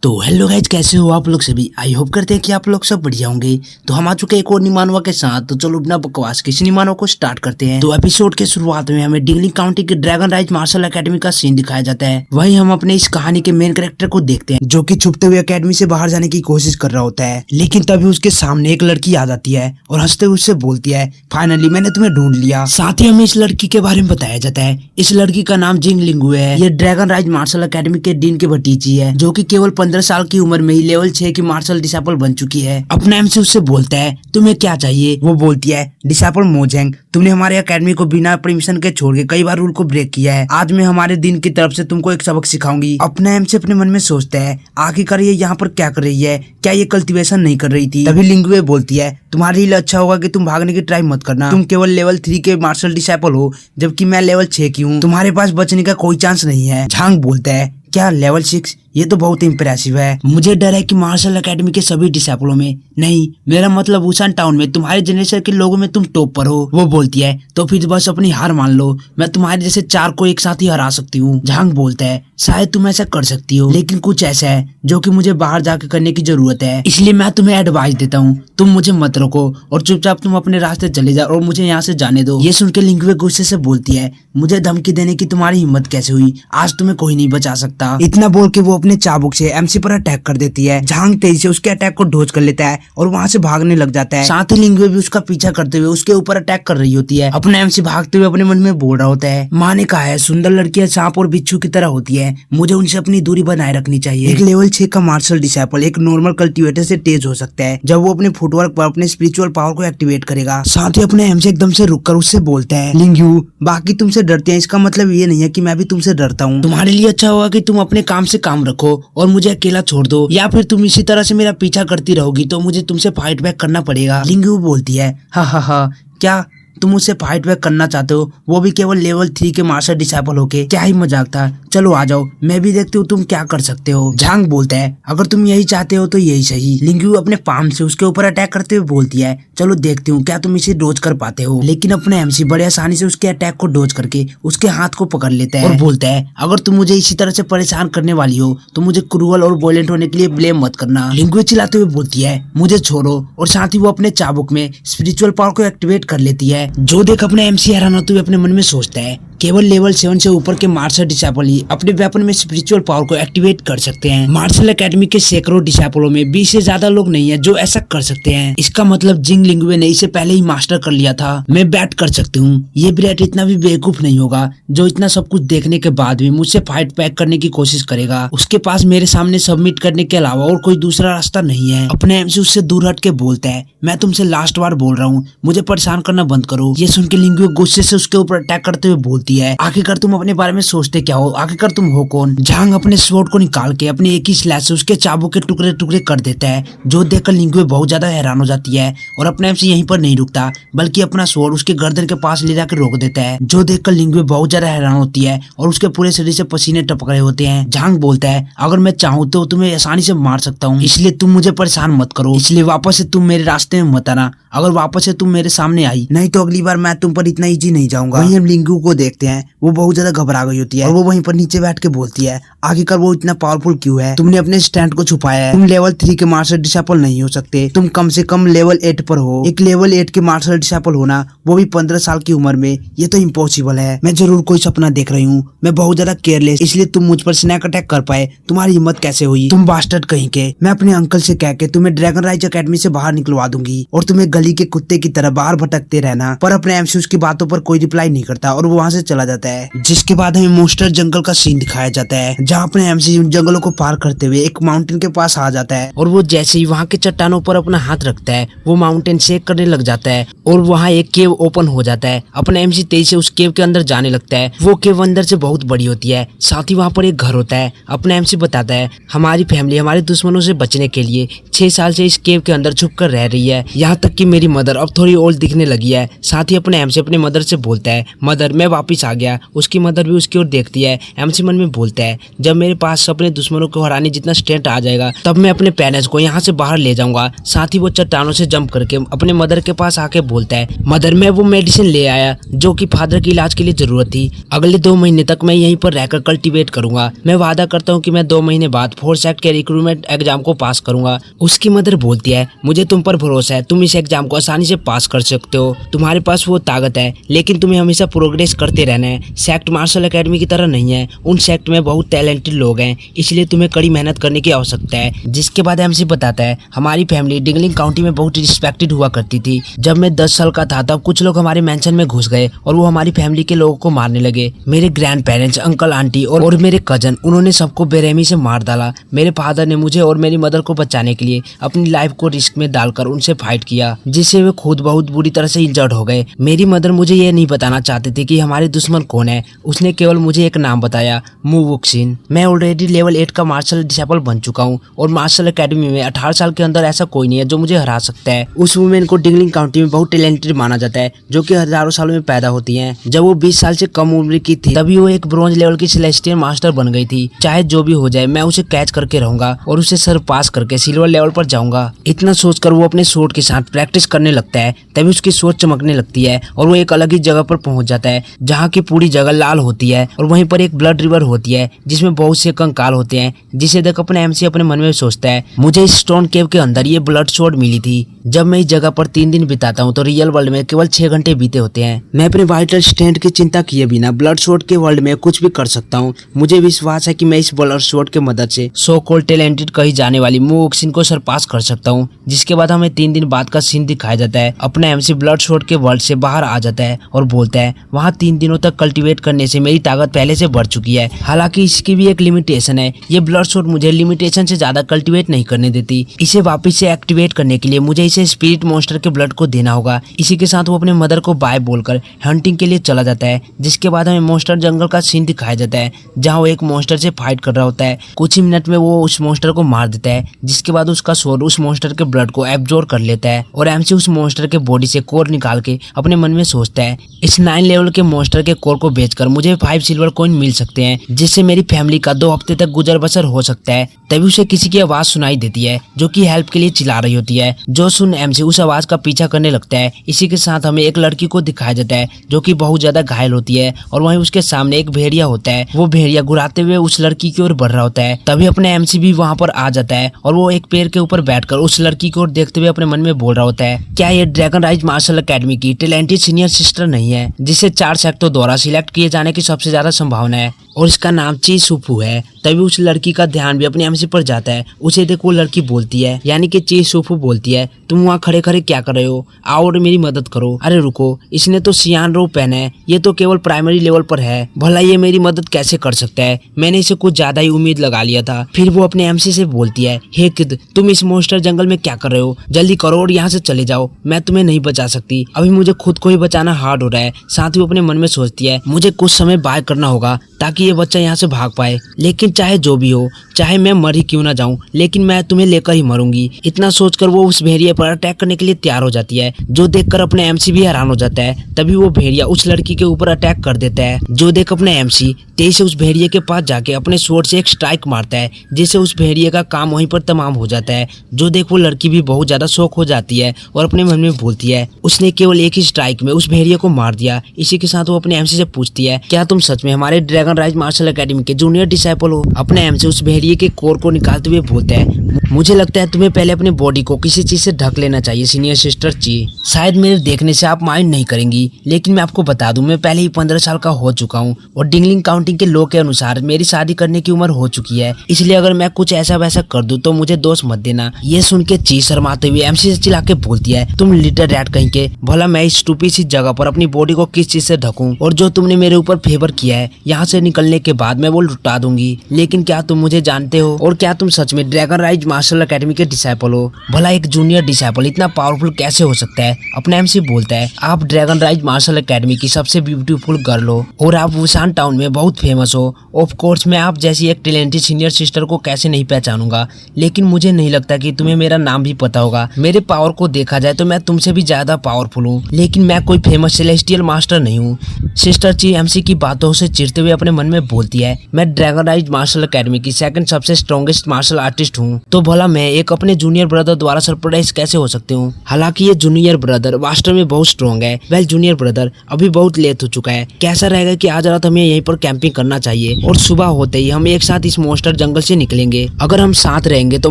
तो hello guys, कैसे हो आप लोग सभी। आई होप करते हैं कि आप लोग सब बढ़िया होंगे। तो हम आ चुके हैं एक और निमानवा के साथ। तो चलो बिना बकवास के इस निमानवा को स्टार्ट करते हैं। तो एपिसोड के शुरुआत में हमें डिंगलिंग काउंटी के ड्रैगन राइज मार्शल एकेडमी का सीन दिखाया जाता है। वहीं हम अपने इस कहानी के मेन कैरेक्टर को देखते हैं जो कि छुपते हुए एकेडमी से बाहर जाने की कोशिश कर रहा होता है। लेकिन तभी उसके सामने एक लड़की आ जाती है और हंसते हुए उससे बोलती है, फाइनली मैंने तुम्हें ढूंढ लिया। साथ ही हमें इस लड़की के बारे में बताया जाता है। इस लड़की का नाम जिंग लिंगुए है। ये ड्रैगन राइज मार्शल एकेडमी के डीन के भतीजी है जो कि केवल 15 साल की उम्र में ही लेवल 6 की मार्शल डिसाइपल बन चुकी है। अपने एम से उससे बोलता है, तुम्हें क्या चाहिए। वो बोलती है, डिसाइपल मोजेंग, तुमने हमारे एकेडमी को बिना परमिशन के छोड़ के कई बार रूल को ब्रेक किया है। आज मैं हमारे दिन की तरफ से तुमको एक सबक सिखाऊंगी। अपने एम से अपने मन में सोचता है, आखिरकार ये यहाँ पर क्या कर रही है, क्या ये कल्टीवेशन नहीं कर रही थी। तभी लिंगुए बोलती है, तुम्हारे लिए अच्छा होगा कि तुम भागने की ट्राई मत करना। तुम केवल लेवल 3 के मार्शल डिसाइपल हो जबकि मैं लेवल 6 की हूँ। तुम्हारे पास बचने का कोई चांस नहीं है। झांग बोलता है, क्या लेवल 6? ये तो बहुत इम्प्रेसिव है। मुझे डर है कि मार्शल एकेडमी के सभी डिसाइपलों में नहीं, मेरा मतलब वुसान टाउन में तुम्हारे जनरेशन के लोगों में तुम टॉप पर हो। वो बोलती है, तो फिर बस अपनी हार मान लो। मैं तुम्हारे जैसे 4 को एक साथ ही हरा सकती हूँ। झांग बोलता है, शायद तुम ऐसा कर सकती हो, लेकिन कुछ ऐसा है जो कि मुझे बाहर जाकर करने की जरूरत है। इसलिए मैं तुम्हें एडवाइस देता हूँ, तुम मुझे मत रोको और चुपचाप तुम अपने रास्ते चले जाओ और मुझे यहाँ से जाने दो। ये सुन के लिंगुए गुस्से से बोलती है, मुझे धमकी देने की तुम्हारी हिम्मत कैसे हुई? आज तुम्हें कोई नहीं बचा सकता। इतना बोल के वो अपने चाबुक से एमसी पर अटैक कर देती है। झांग तेजी से उसके अटैक को डोज कर लेता है और वहाँ से भागने लग जाता है। साथ ही लिंगुए भी उसका पीछा करते हुए उसके ऊपर अटैक कर रही होती है। अपने एमसी भागते हुए अपने मन में बोल रहा होता है, माँ ने कहा है सुंदर लड़कियां सांप और बिच्छू की तरह होती है, मुझे उनसे अपनी दूरी बनाए रखनी चाहिए। एक लेवल 6 का मार्शल डिसाइपल एक नॉर्मल कल्टीवेटर से तेज हो सकता है जब वो अपने फुटवर्क पर अपने स्पिरिचुअल पावर को एक्टिवेट करेगा। साथ ही अपने एमसी एकदम से रुककर उससे बोलता है, लिंगयू, बाकी तुमसे डरते हैं इसका मतलब ये नहीं है कि मैं भी तुमसे डरता हूँ। तुम्हारे लिए अच्छा होगा कि तुम अपने काम से काम रखो और मुझे अकेला छोड़ दो, या फिर तुम इसी तरह से मेरा पीछा करती रहोगी तो मुझे तुमसे फाइट बैक करना पड़ेगा। लिंगयू बोलती है, हा, क्या तुम मुझसे फाइट बैक करना चाहते हो, वो भी केवल लेवल 3 के मास्टर डिसाइपल होके? क्या ही मजाक था, चलो आ जाओ, मैं भी देखती हूँ तुम क्या कर सकते हो। झांग बोलता है, अगर तुम यही चाहते हो तो यही सही। लिंगयू अपने पाम से उसके ऊपर अटैक करते हुए बोलती है, चलो देखती हूँ क्या तुम इसे डोज कर पाते हो। लेकिन अपने एमसी बड़े आसानी से उसके अटैक को डोज करके उसके हाथ को पकड़ लेता है और बोलता है, अगर तुम मुझे इसी तरह से परेशान करने वाली हो तो मुझे क्रूअल और वॉयलेंट होने के लिए ब्लेम मत करना। लिंगुए चिल्लाते हुए बोलती है, मुझे छोड़ो, और साथ ही वो अपने चाबुक में स्पिरिचुअल पावर को एक्टिवेट कर लेती है। जो देख अपने एमसी हैरान होते हुए अपने मन में सोचता है, केवल लेवल 7 से ऊपर के मार्शल डिसाइपल ही अपने वेपन में स्पिरिचुअल पावर को एक्टिवेट कर सकते हैं। मार्शल एकेडमी के सैकड़ों डिसाइपलों में 20 से ज्यादा लोग नहीं है जो ऐसा कर सकते हैं। इसका मतलब जिंग लिंगुए ने इसे पहले ही मास्टर कर लिया था। मैं बैट कर सकती हूँ। ये ब्रेट इतना भी बेवकूफ नहीं होगा जो इतना सब कुछ देखने के बाद भी मुझसे फाइट बैक करने की कोशिश करेगा। उसके पास मेरे सामने सबमिट करने के अलावा और कोई दूसरा रास्ता नहीं है। अपने एमसी उससे दूर हट के बोलता है, मैं तुमसे लास्ट बार बोल रहा हूँ, मुझे परेशान करना बंद करो। ये सुन के लिंगुए गुस्से से उसके ऊपर अटैक करते हुए बोलती है, आखिरकार तुम अपने बारे में सोचते क्या हो? आखिरकार तुम हो कौन? झांग अपने स्वॉर्ड को निकाल के अपनी एक ही स्लैश से उसके चाबुक के टुकड़े टुकड़े कर देता है, जो देखकर लिंगुए बहुत ज्यादा हैरान हो जाती है और अपने एमसी यहीं पर नहीं रुकता बल्कि अपना स्वॉर्ड उसके गर्दन के पास ले जाकर रोक देता है, जो देखकर लिंगुए बहुत ज्यादा हैरान होती है और उसके पूरे शरीर से पसीने टपक रहे होते हैं। झांग बोलता है, अगर मैं चाहूँ तो तुम्हें आसानी से मार सकता हूँ, इसलिए तुम मुझे परेशान मत करो। इसलिए वापस से तुम मेरे रास्ते में मत आना। अगर वापस से तुम मेरे सामने आई नहीं तो अगली बार मैं तुम पर इतना इजी नहीं जाऊंगा। वहीं हम लिंगू को देखते हैं, वो बहुत ज्यादा घबरा गई होती है और वो वहीं पर नीचे बैठ के बोलती है, आखिरकार वो इतना पावरफुल क्यों है? तुमने अपने स्टैंड को छुपाया है। तुम लेवल 3 के मार्शल डिसाइपल नहीं हो सकते, तुम कम से कम लेवल 8 पर हो। एक लेवल 8 के मार्शल डिसाइपल होना, वो भी 15 साल की उम्र में, ये तो इम्पॉसिबल है। मैं जरूर कोई सपना देख रही हूँ, मैं बहुत ज्यादा केयरलेस, इसलिए तुम मुझ पर स्नैक अटैक कर पाए। तुम्हारी हिम्मत कैसे हुई? तुम बास्टर्ड कहीं के। मैं अपने अंकल से कह के तुम्हें ड्रैगन राइज एकेडमी से बाहर निकलवा दूंगी और तुम्हें गली के कुत्ते की तरह बाहर भटकते रहना। पर अपने एमसी उसकी बातों पर कोई रिप्लाई नहीं करता और वो वहाँ से चला जाता है। जिसके बाद हमें मोस्टर जंगल का सीन दिखाया जाता है जहाँ अपने एमसी उन जंगलों को पार करते हुए एक माउंटेन के पास आ जाता है और वो जैसे ही वहाँ के चट्टानों पर अपना हाथ रखता है वो माउंटेन शेक करने लग जाता है और वहाँ एक केव ओपन हो जाता है। अपने एमसी तेजी से उस केव के अंदर जाने लगता है। वो केव अंदर से बहुत बड़ी होती है, साथ ही वहाँ पर एक घर होता है। अपने एमसी बताता है, हमारी फैमिली हमारे दुश्मनों से बचने के लिए 6 साल से इस केव के अंदर छुप कर रह रही है, यहाँ तक कि मेरी मदर अब थोड़ी ओल्ड दिखने लगी है। साथ ही अपने एमसी अपने मदर से बोलता है, मदर मैं वापस वापिस आ गया। उसकी मदर भी उसकी ओर देखती है। एमसी मन में बोलता है, जब मेरे पास अपने दुश्मनों को हराने जितना स्ट्रेंथ आ जाएगा तब मैं अपने पेरेंट्स को यहाँ से बाहर ले जाऊंगा। साथ ही वो चट्टानों से जंप करके अपने मदर के पास आके बोलता है, मदर मैं वो मेडिसिन ले आया जो कि फादर के इलाज के लिए जरूरत थी। अगले 2 महीने तक मैं यहीं पर रहकर कल्टीवेट करूंगा। मैं वादा करता हूँ कि मैं 2 महीने बाद फोर्स एक्ट के रिक्रूटमेंट एग्जाम को पास करूंगा। उसकी मदर बोलती है, मुझे तुम पर भरोसा है, तुम इस एग्जाम को आसानी से पास कर सकते हो, तुम्हारे पास वो ताकत है, लेकिन तुम्हें हमेशा प्रोग्रेस करते रहना है। सेक्ट मार्शल एकेडमी की तरह नहीं है, उन सेक्ट में बहुत टैलेंटेड लोग हैं, इसलिए तुम्हें कड़ी मेहनत करने की आवश्यकता है। जिसके बाद एमसी बताता है, हमारी फैमिली डिंगलिंग काउंटी में बहुत रिस्पेक्टेड हुआ करती थी। जब मैं 10 साल का था तब कुछ लोग हमारे मेंशन में घुस गए और वो हमारी फैमिली के लोगों को मारने लगे। मेरे ग्रैंड पेरेंट्स, अंकल आंटी और मेरे कजन, उन्होंने सबको बेरहमी से मार डाला। मेरे फादर ने मुझे और मेरी मदर को बचाने के लिए अपनी लाइफ को रिस्क में डालकर उनसे फाइट किया, जिससे वे खुद बहुत बुरी तरह से इंजर्ड हो गए। मेरी मदर मुझे ये नहीं बताना चाहते थे कि हमारे दुश्मन कौन है, उसने केवल मुझे एक नाम बताया, मू वुक्सिन। मैं ऑलरेडी लेवल 8 का मार्शल डिसेबल बन चुका हूँ और मार्शल एकेडमी में 18 साल के अंदर ऐसा कोई नहीं है जो मुझे हरा सकता है। उस वुमेन को डिंगलिंग काउंटी में बहुत टैलेंटेड माना जाता है, जो कि हजारों सालों में पैदा होती हैं। जब वो 20 साल से कम उम्र की थी तभी वो एक ब्रॉन्ज लेवल की सेलेस्टियल मास्टर बन गई थी। चाहे जो भी हो जाए मैं उसे कैच करके रहूंगा और उसे सर पास करके सिल्वर लेवल पर जाऊंगा। इतना सोचकर वो अपने स्वॉर्ड के साथ प्रैक्टिस करने लगता है। तभी उसकी सोच चमकने लगती है और वो एक अलग ही जगह पर पहुंच जाता है जहाँ की पूरी जगह लाल होती है और वहीं पर एक ब्लड रिवर होती है जिसमें बहुत से कंकाल होते हैं, जिसे देख अपने एमसी अपने मन में सोचता है, मुझे इस स्टोन केव के अंदर ये ब्लड स्वॉर्ड मिली थी। जब मैं इस जगह पर 3 दिन बिताता हूँ तो रियल वर्ल्ड में केवल 6 घंटे बीते होते हैं। मैं अपने वाइटल स्ट्रेंथ की चिंता किए बिना ब्लड स्वॉर्ड के वर्ल्ड में कुछ भी कर सकता हूँ। मुझे विश्वास है कि मैं इस ब्लड स्वॉर्ड के मदद से सो कॉल्ड टैलेंटेड कही जाने वाली मू वुक्सिन को सरपास कर सकता हूँ। जिसके बाद हमें 3 दिन बाद का सीन दिखाया जाता है। अपना एमसी ब्लड स्वॉर्ड के वर्ल्ड से बाहर आ जाता है और बोलता है, वहाँ 3 दिनों तक कल्टीवेट करने से मेरी ताकत पहले से बढ़ चुकी है। हालांकि इसकी भी एक लिमिटेशन है, ये ब्लड स्वॉर्ड मुझे लिमिटेशन से ज्यादा कल्टीवेट नहीं करने देती। इसे वापस से एक्टिवेट करने के लिए मुझे इसे स्पिरिट मॉन्स्टर के ब्लड को देना होगा। इसी के साथ वो अपने मदर को बाय बोलकर हंटिंग के लिए चला जाता है। जिसके बाद हमें मॉन्स्टर जंगल का सीन दिखाया जाता है जहाँ वो एक मॉन्स्टर से फाइट कर रहा होता है। कुछ ही मिनट में वो उस मॉन्स्टर को मार देता है, जिसके बाद उसका सोल उस मॉन्स्टर के ब्लड को एब्जॉर्ब कर लेता है और एमसी उस मॉन्स्टर के बॉडी से कोर निकाल के अपने मन में सोचता है, इस 9 लेवल के मॉन्स्टर के कोर को बेचकर मुझे 5 सिल्वर कॉइन मिल सकते हैं, जिससे मेरी फैमिली का 2 हफ्ते तक गुजर बसर हो सकता है। तभी उसे किसी की आवाज सुनाई देती है जो कि हेल्प के लिए चिल्ला रही होती है। जो सुन एमसी उस आवाज का पीछा करने लगता है। इसी के साथ हमें एक लड़की को दिखाया जाता है जो कि बहुत ज्यादा घायल होती है और वहीं उसके सामने एक भेड़िया होता है। वो भेड़िया घुराते हुए उस लड़की की ओर बढ़ रहा होता है। तभी अपने एमसी भी वहाँ पर आ जाता है और वो एक पेड़ के ऊपर बैठकर उस लड़की की ओर देखते हुए अपने मन में बोल रहा होता है, क्या ये ड्रैगन राइज मार्शल एकेडमी की टैलेंटेड सीनियर सिस्टर नहीं है, जिसे 4 सेक्टरों द्वारा सिलेक्ट किए जाने की सबसे ज्यादा संभावना है और इसका नाम ची सुफू है। तभी उस लड़की का ध्यान भी अपने एमसी पर जाता है। उसे देख वो लड़की बोलती है, यानी कि ची सुफू बोलती है, तुम वहाँ खड़े खड़े क्या कर रहे हो, आओ और मेरी मदद करो। अरे रुको, इसने तो सियान रोब पहना है, ये तो केवल प्राइमरी लेवल पर है, भला ये मेरी मदद कैसे कर सकता है, मैंने इसे कुछ ज्यादा ही उम्मीद लगा लिया था। फिर वो अपने एमसी से बोलती है, हे किड, तुम इस मॉन्स्टर जंगल में क्या कर रहे हो, जल्दी करो और यहाँ से चले जाओ, मैं तुम्हें नहीं बचा सकती, अभी मुझे खुद को ही बचाना हार्ड हो रहा है। साथ ही वो अपने मन में सोचती है, मुझे कुछ समय बाय करना होगा ताकि ये बच्चा यहाँ से भाग पाए, लेकिन चाहे जो भी हो, चाहे मैं मर ही क्यों ना जाऊं, लेकिन मैं तुम्हें लेकर ही मरूंगी। इतना सोचकर वो उस भेड़िए पर अटैक करने के लिए तैयार हो जाती है, जो देखकर अपने एमसी भी हैरान हो जाता है। तभी वो भेड़िया उस लड़की के ऊपर अटैक कर देता है, जो देख अपने एमसी तेज से उस भेड़िए के पास जाके अपने स्वॉर्ड से एक स्ट्राइक मारता है, जिससे उस भेड़िए का काम वहीं पर तमाम हो जाता है। जो देख वो लड़की भी बहुत ज्यादा शौक हो जाती है और अपने मन में बोलती है, उसने केवल एक ही स्ट्राइक में उस भेड़िए को मार दिया। इसी के साथ वो अपने एमसी से पूछती है, क्या तुम सच में हमारे ड्रैगन राइज मार्शल एकेडमी के जूनियर डिसाइपल हो। अपने एमसी उस भेड़िए के कोर को निकालते हुए बोलता है, मुझे लगता है तुम्हें पहले अपने बॉडी को किसी चीज से ढक लेना चाहिए सीनियर सिस्टर ची। शायद मेरे देखने से आप माइंड नहीं करेंगी, लेकिन मैं आपको बता दूं, मैं पहले ही 15 साल का हो चुका हूं और डिंगलिंग काउंटिंग के लॉ के अनुसार मेरी शादी करने की उम्र हो चुकी है, इसलिए अगर मैं कुछ ऐसा वैसा कर दूं तो मुझे दोष मत देना। ये सुन के ची शर्माते हुए एमसी से चिल्ला के बोलती है, तुम लिटिल रैट कहीं के, भला मैं इस टूपी सी जगह पर अपनी बॉडी को किस चीज से ढकूं, और जो तुमने मेरे ऊपर फेवर किया है यहाँ से निकलने के बाद मैं वो लुटा दूंगी। लेकिन क्या तुम मुझे जानते हो, और क्या तुम सच में ड्रैगन राइज मार्शल एकेडमी के डिसाइपल हो। भला एक जूनियर डिसाइपल इतना पावरफुल कैसे हो सकता है? अपना एमसी बोलता है आप ड्रैगन राइज मार्शल एकेडमी की सबसे ब्यूटीफुल गर्ल हो और आप वुसान टाउन में बहुत फेमस हो। ऑफ कोर्स मैं आप जैसी एक टैलेंटेड सीनियर सिस्टर को कैसे नहीं पहचानूंगा, लेकिन मुझे नहीं लगता कि तुम्हें मेरा नाम भी पता होगा। मेरे पावर को देखा जाए तो मैं तुमसे भी ज्यादा पावरफुल हूँ, लेकिन मैं कोई फेमस सेलेस्टियल मास्टर नहीं हूँ। सिस्टर ची एमसी की बातों से चिढ़ते हुए अपने मन में बोलती है मैं ड्रैगन राइज मार्शल एकेडमी की सेकंड सबसे स्ट्रॉन्गेस्ट मार्शल आर्टिस्ट हूँ, तो भला मैं एक अपने जूनियर ब्रदर द्वारा सरप्राइज कैसे हो सकती हूँ? हालांकि ये जूनियर ब्रदर वास्तव में बहुत स्ट्रॉन्ग है। वेल जूनियर ब्रदर अभी बहुत लेट हो चुका है, कैसा रहेगा कि आज रात हमें यहीं पर कैंपिंग करना चाहिए और सुबह होते ही हम एक साथ इस मॉन्स्टर जंगल से निकलेंगे। अगर हम साथ रहेंगे तो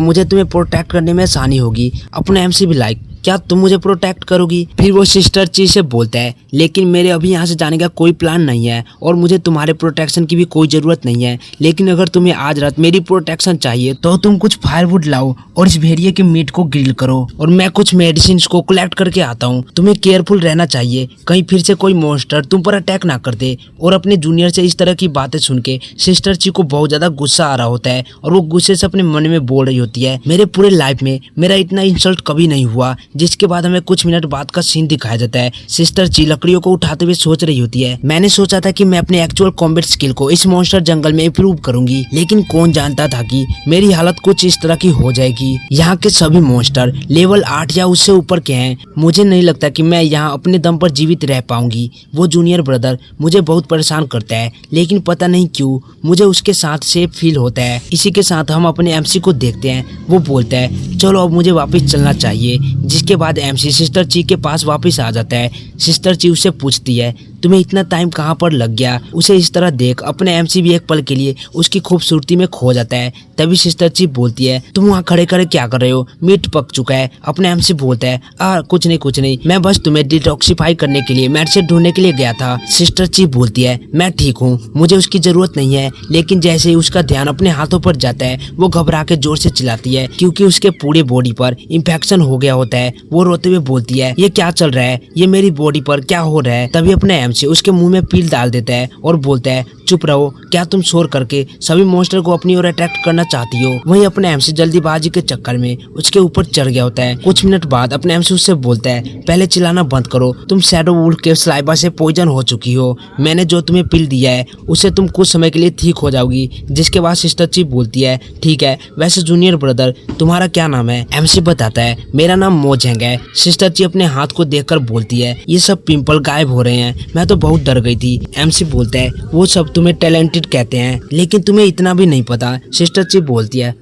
मुझे तुम्हें प्रोटेक्ट करने में आसानी होगी। अपना एमसी भी लाइक क्या तुम मुझे प्रोटेक्ट करोगी? फिर वो सिस्टर ची से बोलता है लेकिन मेरे अभी यहाँ से जाने का कोई प्लान नहीं है और मुझे तुम्हारे प्रोटेक्शन की भी कोई जरूरत नहीं है, लेकिन अगर तुम्हें आज रात मेरी प्रोटेक्शन चाहिए तो तुम कुछ फायरवुड लाओ और इस भेड़िए के मीट को ग्रिल करो और मैं कुछ मेडिसिन को कलेक्ट करके आता हूँ। तुम्हें केयरफुल रहना चाहिए, कहीं फिर से कोई मॉन्स्टर तुम पर अटैक ना कर दे। और अपने जूनियर से इस तरह की बातें सुन के सिस्टर ची को बहुत ज्यादा गुस्सा आ रहा होता है और वो गुस्से से अपने मन में बोल रही होती है मेरे पूरे लाइफ में मेरा इतना इंसल्ट कभी नहीं हुआ। जिसके बाद हमें कुछ मिनट बाद का सीन दिखाया जाता है। सिस्टर ची लकड़ियों को उठाते हुए सोच रही होती है मैंने सोचा था कि मैं अपने एक्चुअल कॉम्बैट स्किल को इस मॉन्स्टर जंगल में इंप्रूव करूंगी, लेकिन कौन जानता था कि मेरी हालत कुछ इस तरह की हो जाएगी। यहाँ के सभी मॉन्स्टर लेवल 8 या उससे ऊपर के हैं। मुझे नहीं लगता कि मैं यहाँ अपने दम पर जीवित रह पाऊंगी। वो जूनियर ब्रदर मुझे बहुत परेशान करता है, लेकिन पता नहीं क्यों मुझे उसके साथ सेफ फील होता है। इसी के साथ हम अपने एमसी को देखते हैं। वो बोलता है चलो अब मुझे वापस चलना चाहिए। जिसके बाद एमसी सिस्टर ची के पास वापस आ जाता है। सिस्टर ची उससे पूछती है तुम्हें इतना टाइम कहाँ पर लग गया? उसे इस तरह देख अपने एमसी भी एक पल के लिए उसकी खूबसूरती में खो जाता है। तभी सिस्टर ची बोलती है तुम वहाँ खड़े खड़े क्या कर रहे हो? मीट पक चुका है। अपने एमसी बोलता है कुछ नहीं, मैं बस तुम्हें डिटॉक्सिफाई करने के लिए मेडिसिन ढूंढने के लिए गया था। सिस्टर ची बोलती है मैं ठीक हूँ, मुझे उसकी जरूरत नहीं है। लेकिन जैसे ही उसका ध्यान अपने हाथों पर जाता है वो घबरा के जोर से चिल्लाती है क्योंकि उसके पूरे बॉडी पर इंफेक्शन हो गया होता है। वो रोते हुए बोलती है ये क्या चल रहा है, ये मेरी बॉडी पर क्या हो रहा है? तभी अपने एमसी उसके मुंह में पील डाल देता है और बोलता है चुप रहो, क्या तुम शोर करके सभी मॉन्स्टर को अपनी ओर अट्रैक्ट करना चाहती हो? वहीं अपने एमसी जल्दीबाजी के चक्कर में उसके ऊपर चढ़ गया होता है। कुछ मिनट बाद अपने एमसी उससे बोलता है पहले चिल्लाना बंद करो, तुम शैडो वुल्फ के स्लाइवा से पॉइजन हो चुकी हो। मैंने जो तुम्हें पिल दिया है उससे तुम कुछ समय के लिए ठीक हो जाओगी। जिसके बाद सिस्टर ची बोलती है ठीक है, वैसे जूनियर ब्रदर तुम्हारा क्या नाम है? एमसी बताता है मेरा नाम मोजेंग है। सिस्टर ची अपने हाथ को देखकर बोलती है ये सब पिंपल गायब हो रहे हैं, मैं तो बहुत डर गई थी। एमसी बोलता है वो सब तुम्हें टैलेंटेड कहते हैं, लेकिन तुम्हें इतना भी नहीं पता। सिस्टर ची बोलती है